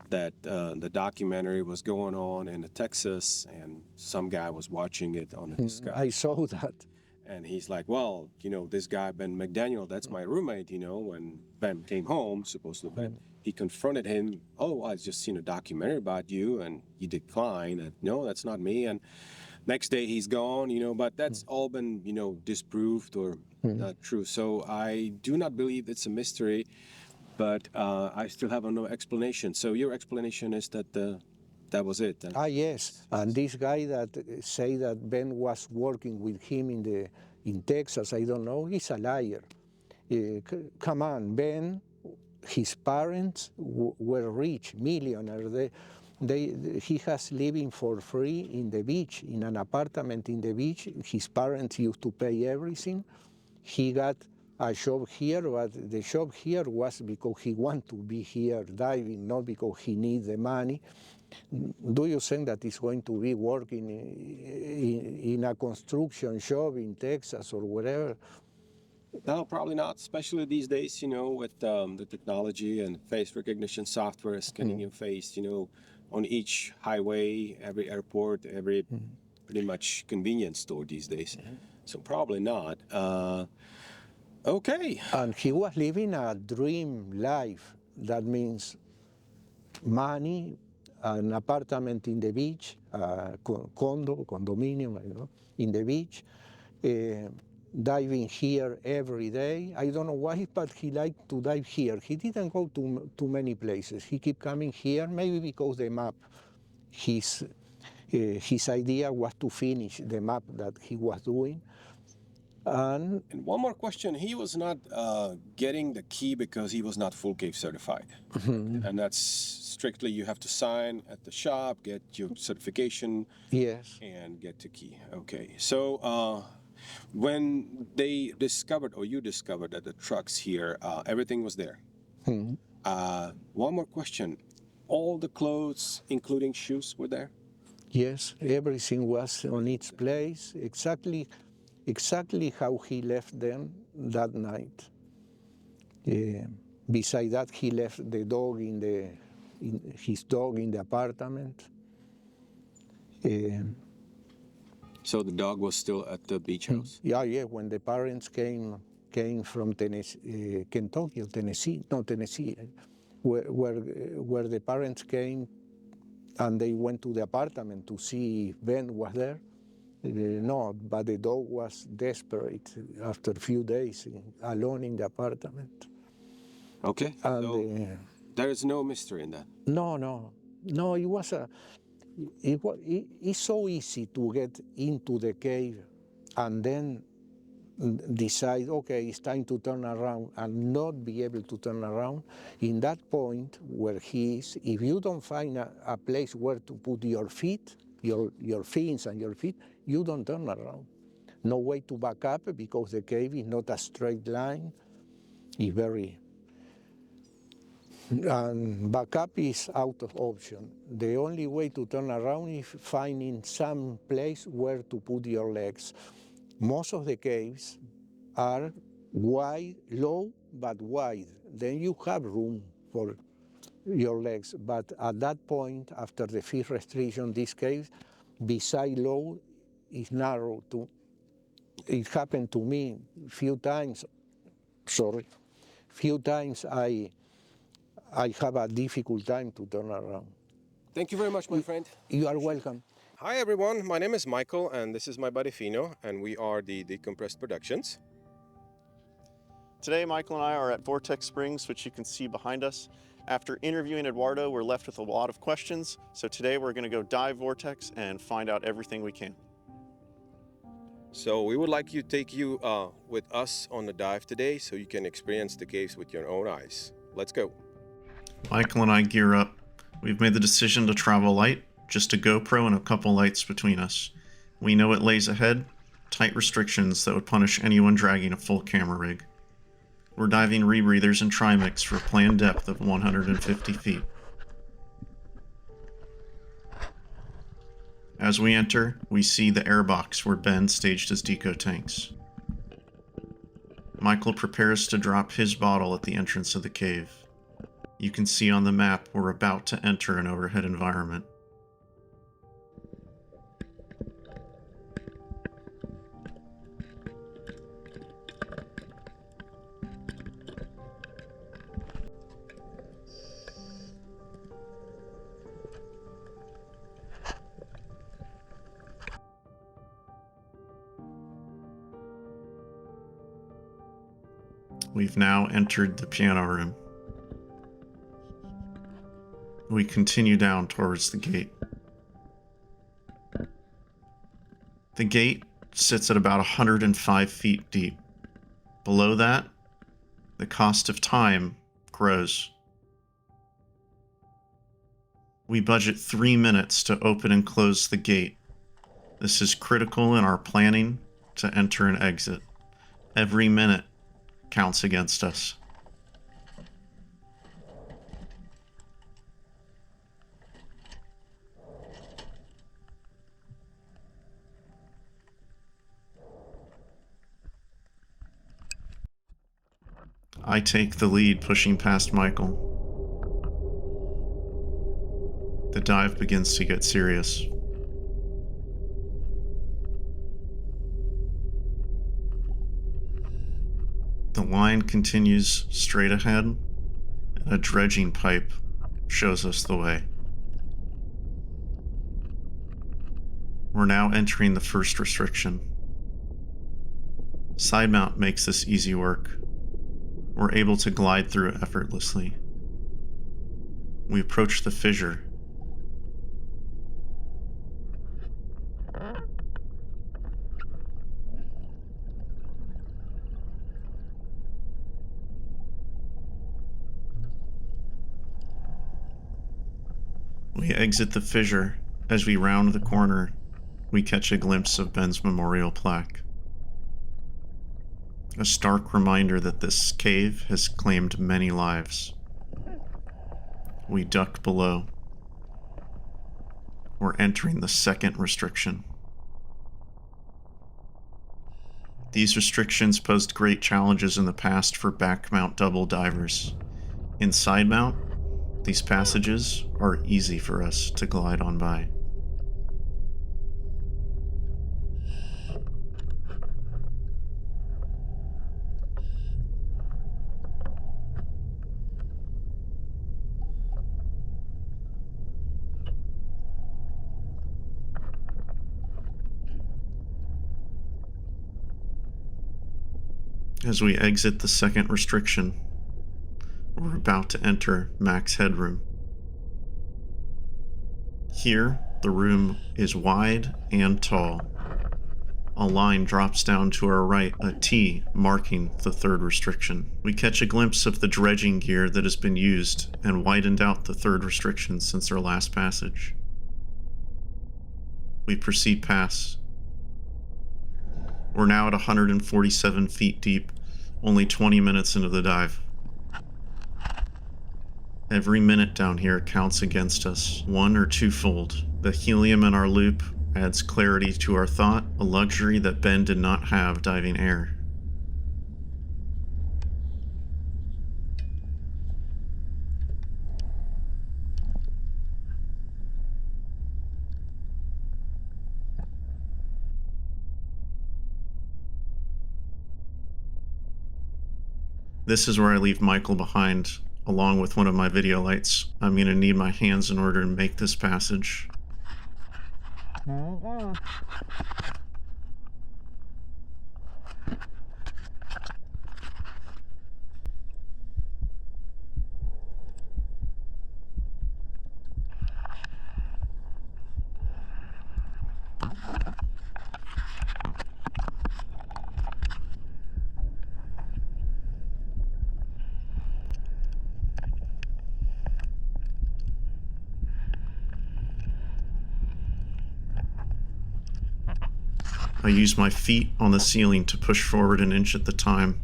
that the documentary was going on in Texas, and some guy was watching it on his Sky. I saw that. And he's like, well, this guy, Ben McDaniel, that's my roommate, when Ben came home, supposedly, he confronted him. Oh, I just seen a documentary about you, and you declined. And, no, that's not me. And Next day he's gone, but that's all been, disproved or not true. So I do not believe it's a mystery, but I still have no explanation. So your explanation is that that was it. Yes, and this guy that say that Ben was working with him in Texas, I don't know, he's a liar. Come on, Ben, his parents were rich, millionaires. He has living for free in the beach, in an apartment in the beach. His parents used to pay everything. He got a job here, but the job here was because he wanted to be here diving, not because he needs the money. Do you think that he's going to be working in a construction job in Texas or wherever? No, probably not, especially these days, with the technology and face recognition software scanning your face, on each highway, every airport, every pretty much convenience store these days. So probably not. Okay. And he was living a dream life. That means money, an apartment in the beach, condominium, in the beach, diving here every day. I don't know why, but he liked to dive here. He didn't go to too many places. He kept coming here, maybe because the map, his idea was to finish the map that he was doing. And one more question. He was not getting the key because he was not full cave certified. And that's strictly you have to sign at the shop, get your certification. Yes. And get the key. Okay. So when they discovered, or you discovered that the trucks here, everything was there. One more question. All the clothes, including shoes, were there? Yes, everything was on its place, exactly how he left them that night. Beside that, he left the dog his dog in the apartment. So the dog was still at the beach house? Yeah. When the parents came from Tennessee, Kentucky or Tennessee, where the parents came and they went to the apartment to see if Ben was there. No, but the dog was desperate after a few days alone in the apartment. Okay. And so there is no mystery in that. No. It was it's so easy to get into the cave and then decide, okay, it's time to turn around and not be able to turn around. In that point where he is, if you don't find a place where to put your feet, your fins and your feet, you don't turn around. No way to back up because the cave is not a straight line. It's very... And backup is out of option. The only way to turn around is finding some place where to put your legs. Most of the caves are wide, low, but wide. Then you have room for your legs. But at that point, after the fifth restriction, this cave, beside low, is narrow too. It happened to me few times I have a difficult time to turn around. Thank you very much, my friend. You are welcome. Hi, everyone. My name is Michael, and this is my buddy Fino, and we are the Decompressed Productions. Today, Michael and I are at Vortex Springs, which you can see behind us. After interviewing Eduardo, we're left with a lot of questions. So today we're going to go dive Vortex and find out everything we can. So we would like to take you with us on the dive today so you can experience the caves with your own eyes. Let's go. Michael and I gear up. We've made the decision to travel light, just a GoPro and a couple lights between us. We know it lays ahead, tight restrictions that would punish anyone dragging a full camera rig. We're diving rebreathers and trimix for a planned depth of 150 feet. As we enter, we see the airbox where Ben staged his deco tanks. Michael prepares to drop his bottle at the entrance of the cave. You can see on the map we're about to enter an overhead environment. We've now entered the piano room. We continue down towards the gate. The gate sits at about 105 feet deep. Below that, the cost of time grows. We budget 3 minutes to open and close the gate. This is critical in our planning to enter and exit. Every minute counts against us. I take the lead, pushing past Michael. The dive begins to get serious. The line continues straight ahead, and a dredging pipe shows us the way. We're now entering the first restriction. Side mount makes this easy work. We're able to glide through it effortlessly. We approach the fissure. We exit the fissure. As we round the corner, we catch a glimpse of Ben's memorial plaque. A stark reminder that this cave has claimed many lives. We duck below. We're entering the second restriction. These restrictions posed great challenges in the past for back mount double divers. In side mount, these passages are easy for us to glide on by. As we exit the second restriction, we're about to enter max headroom. Here, the room is wide and tall. A line drops down to our right, a T marking the third restriction. We catch a glimpse of the dredging gear that has been used and widened out the third restriction since our last passage. We proceed past. We're now at 147 feet deep, only 20 minutes into the dive. Every minute down here counts against us, one or twofold. The helium in our loop adds clarity to our thought, a luxury that Ben did not have diving air. This is where I leave Michael behind, along with one of my video lights. I'm going to need my hands in order to make this passage. I use my feet on the ceiling to push forward an inch at a time.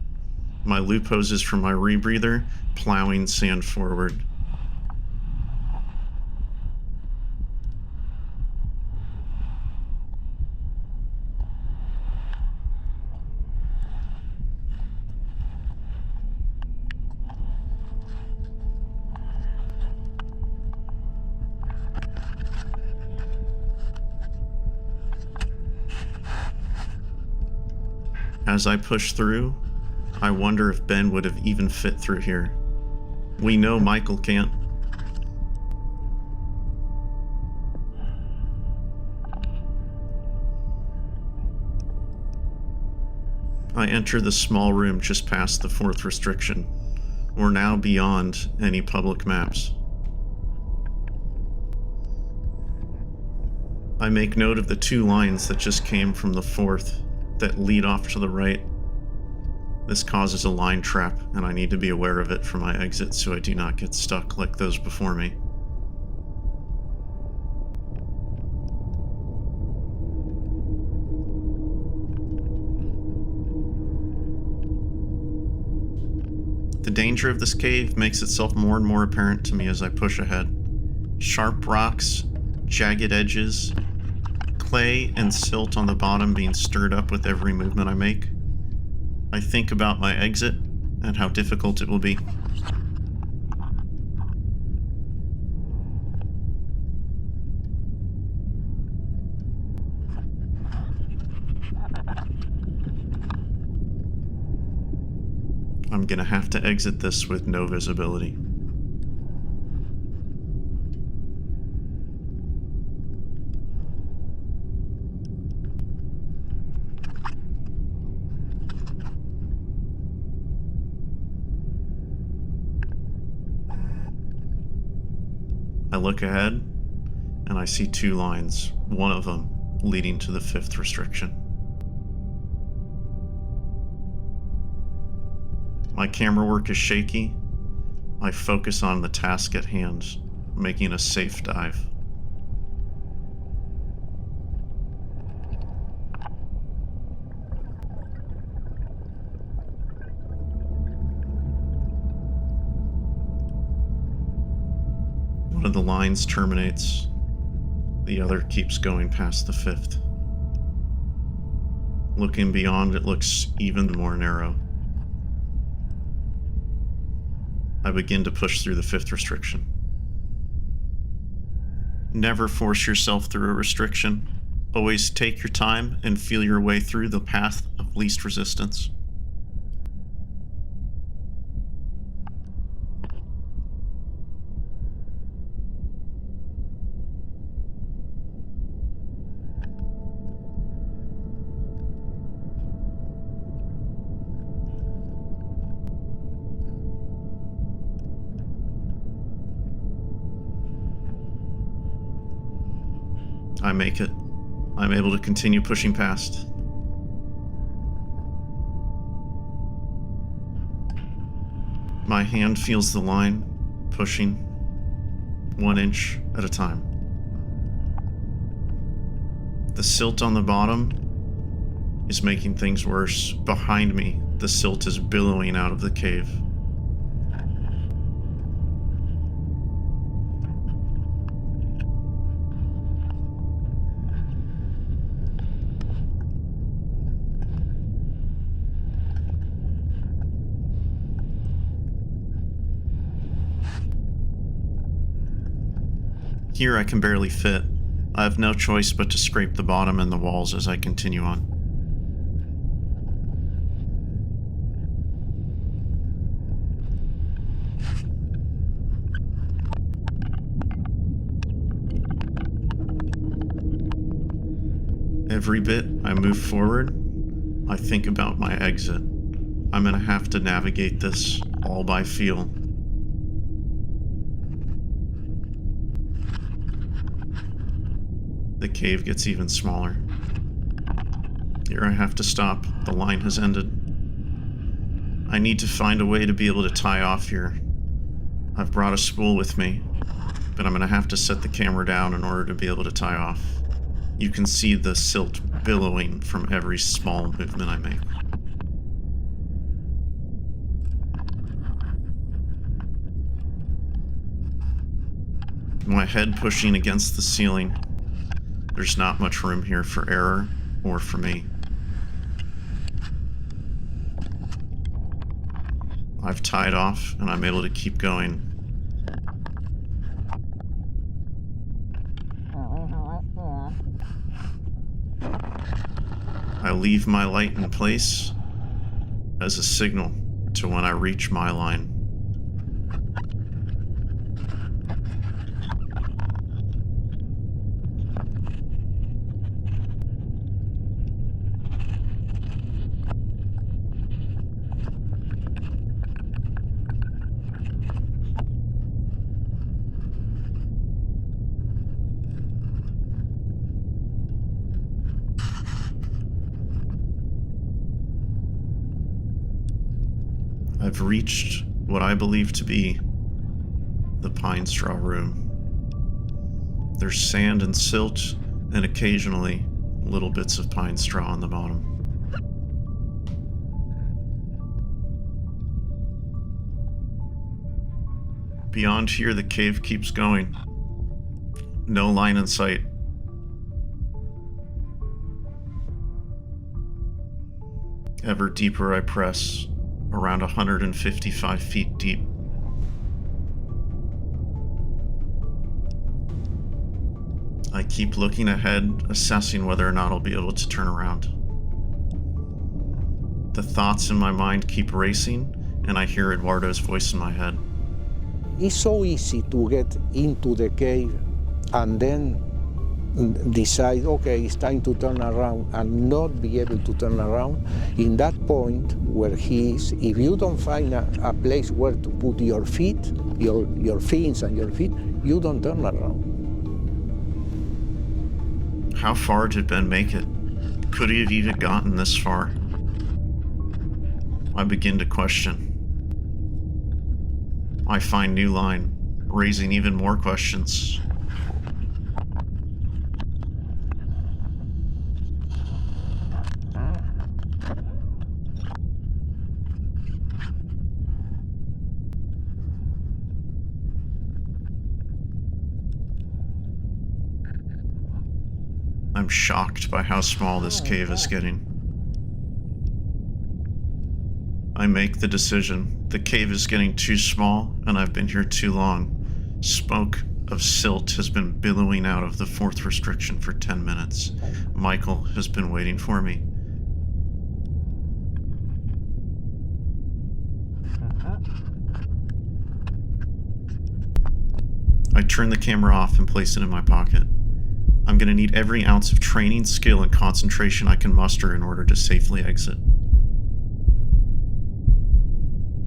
My loop hoses from my rebreather, plowing sand forward. As I push through, I wonder if Ben would have even fit through here. We know Michael can't. I enter the small room just past the fourth restriction. We're now beyond any public maps. I make note of the 2 lines that just came from the fourth that lead off to the right. This causes a line trap, and I need to be aware of it for my exit so I do not get stuck like those before me. The danger of this cave makes itself more and more apparent to me as I push ahead. Sharp rocks, jagged edges, clay and silt on the bottom being stirred up with every movement I make. I think about my exit and how difficult it will be. I'm gonna have to exit this with no visibility. I look ahead, and I see 2 lines, one of them leading to the 5th restriction. My camera work is shaky. I focus on the task at hand, making a safe dive. One of the lines terminates. The other keeps going past the 5th. Looking beyond, it looks even more narrow. I begin to push through the 5th restriction. Never force yourself through a restriction. Always take your time and feel your way through the path of least resistance. I make it. I'm able to continue pushing past. My hand feels the line, pushing 1 inch at a time. The silt on the bottom is making things worse. Behind me, the silt is billowing out of the cave. Here I can barely fit. I have no choice but to scrape the bottom and the walls as I continue on. Every bit I move forward, I think about my exit. I'm gonna have to navigate this all by feel. The cave gets even smaller. Here I have to stop. The line has ended. I need to find a way to be able to tie off here. I've brought a spool with me, but I'm gonna have to set the camera down in order to be able to tie off. You can see the silt billowing from every small movement I make. My head pushing against the ceiling. There's not much room here for error or for me. I've tied off and I'm able to keep going. I leave my light in place as a signal to when I reach my line. I've reached what I believe to be the pine straw room. There's sand and silt, and occasionally little bits of pine straw on the bottom. Beyond here, the cave keeps going. No line in sight. Ever deeper I press, around 155 feet deep. I keep looking ahead, assessing whether or not I'll be able to turn around. The thoughts in my mind keep racing, and I hear Eduardo's voice in my head. It's so easy to get into the cave and then decide, okay, it's time to turn around, and not be able to turn around. In that point where he is, if you don't find a place where to put your feet, your fins and your feet, you don't turn around. How far did Ben make it? Could he have even gotten this far? I begin to question. I find new line, raising even more questions. I'm shocked by how small this cave is getting. I make the decision. The cave is getting too small, and I've been here too long. Smoke of silt has been billowing out of the fourth restriction for 10 minutes. Michael has been waiting for me. I turn the camera off and place it in my pocket. I'm going to need every ounce of training, skill, and concentration I can muster in order to safely exit.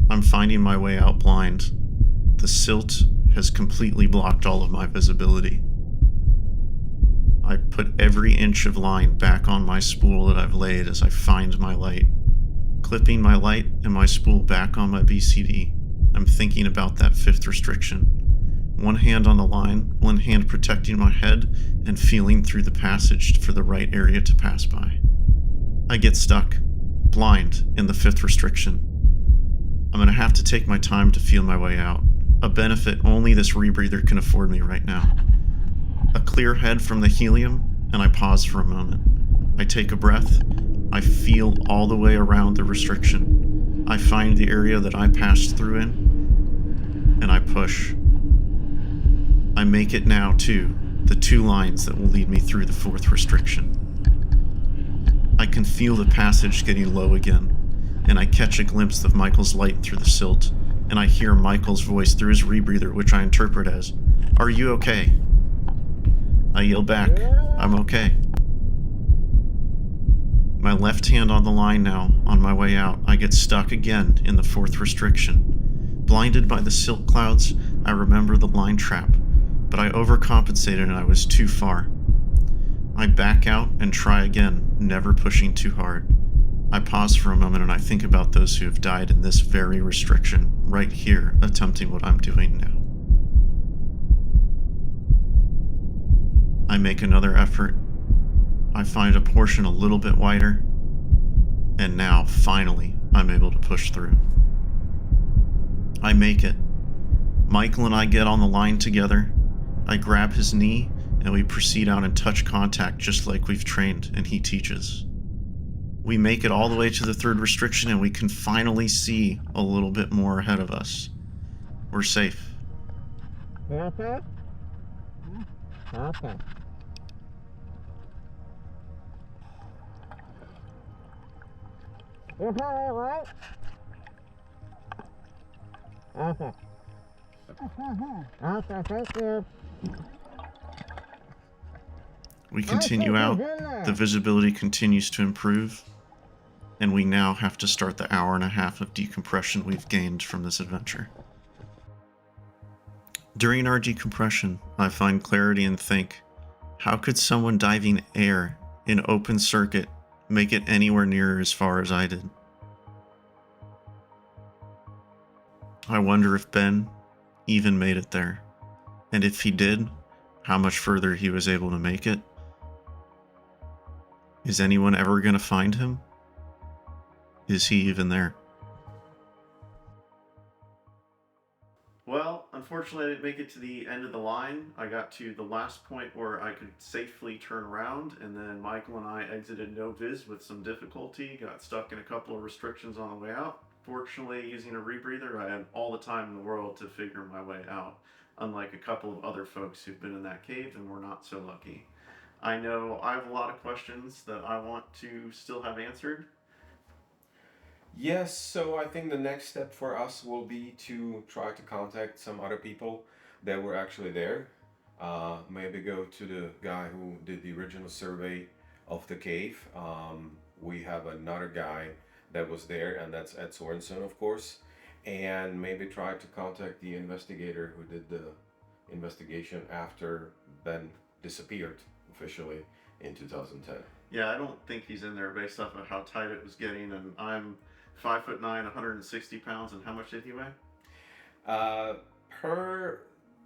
I'm finding my way out blind. The silt has completely blocked all of my visibility. I put every inch of line back on my spool that I've laid as I find my light. Clipping my light and my spool back on my BCD, I'm thinking about that fifth restriction. One hand on the line, one hand protecting my head, and feeling through the passage for the right area to pass by. I get stuck, blind, in the fifth restriction. I'm going to have to take my time to feel my way out, a benefit only this rebreather can afford me right now. A clear head from the helium, and I pause for a moment. I take a breath. I feel all the way around the restriction. I find the area that I passed through in, and I push. I make it now to the 2 lines that will lead me through the fourth restriction. I can feel the passage getting low again, and I catch a glimpse of Michael's light through the silt, and I hear Michael's voice through his rebreather, which I interpret as, "Are you okay?" I yell back, "I'm okay." My left hand on the line now, on my way out, I get stuck again in the fourth restriction. Blinded by the silt clouds, I remember the line trap, but I overcompensated and I was too far. I back out and try again, never pushing too hard. I pause for a moment and I think about those who have died in this very restriction, right here, attempting what I'm doing now. I make another effort. I find a portion a little bit wider, and now, finally, I'm able to push through. I make it. Michael and I get on the line together. I grab his knee, and we proceed out and touch contact just like we've trained and he teaches. We make it all the way to the third restriction, and we can finally see a little bit more ahead of us. We're safe. Okay. You're probably right. Okay. Okay, thank you. We continue out, the visibility continues to improve, and we now have to start the hour and a half of decompression we've gained from this adventure. During our decompression, I find clarity and think, how could someone diving air in open circuit make it anywhere near as far as I did? I wonder if Ben even made it there. And if he did, how much further he was able to make it. Is anyone ever going to find him? Is he even there? Well, unfortunately, I didn't make it to the end of the line. I got to the last point where I could safely turn around, and then Michael and I exited no viz with some difficulty, got stuck in a couple of restrictions on the way out. Fortunately, using a rebreather, I had all the time in the world to figure my way out, unlike a couple of other folks who've been in that cave and were not so lucky. I know I have a lot of questions that I want to still have answered. Yes, so I think the next step for us will be to try to contact some other people that were actually there. Maybe go to the guy who did the original survey of the cave. We have another guy that was there, and that's Ed Sorensen, of course. And maybe try to contact the investigator who did the investigation after Ben disappeared officially in 2010. Yeah, I don't think he's in there based off of how tight it was getting, and I'm 5'9", 160 pounds, and how much did he weigh? Per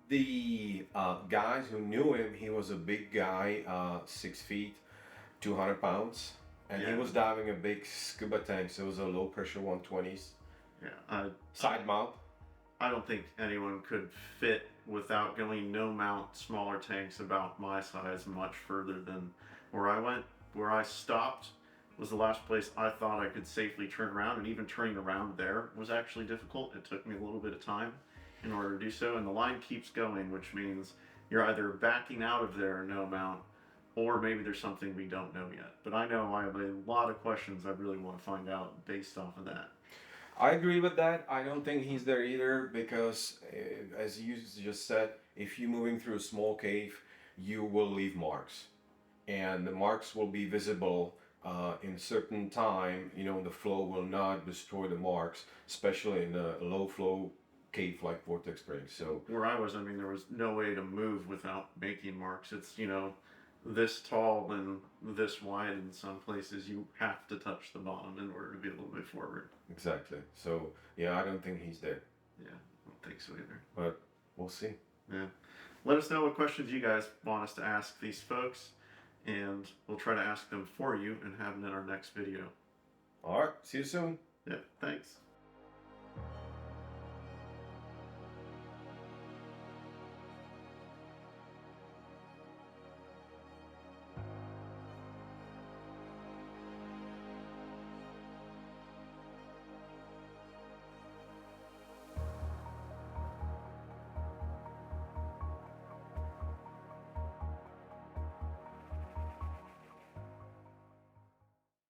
the guys who knew him, he was a big guy, 6 feet, 200 pounds, and he Yeah. was diving a big scuba tank, so it was a low pressure 120s. Yeah, Side mount. I don't think anyone could fit without going no mount smaller tanks about my size much further than where I went. Where I stopped was the last place I thought I could safely turn around, and even turning around there was actually difficult. It took me a little bit of time in order to do so, and the line keeps going, which means you're either backing out of there no mount, or maybe there's something we don't know yet. But I know I have a lot of questions I really want to find out based off of that. I agree with that. I don't think he's there either because, as you just said, if you're moving through a small cave, you will leave marks. And the marks will be visible in a certain time. You know, the flow will not destroy the marks, especially in a low flow cave like Vortex Spring. So Where I was, I mean, there was no way to move without making marks. It's, this tall and this wide in some places. You have to touch the bottom in order to be able to move forward. exactly. So yeah, I don't think he's there, Yeah, I don't think so either. but we'll see. Yeah. Let us know what questions you guys want us to ask these folks, and we'll try to ask them for you and have them in our next video. All right. See you soon. Yeah, thanks.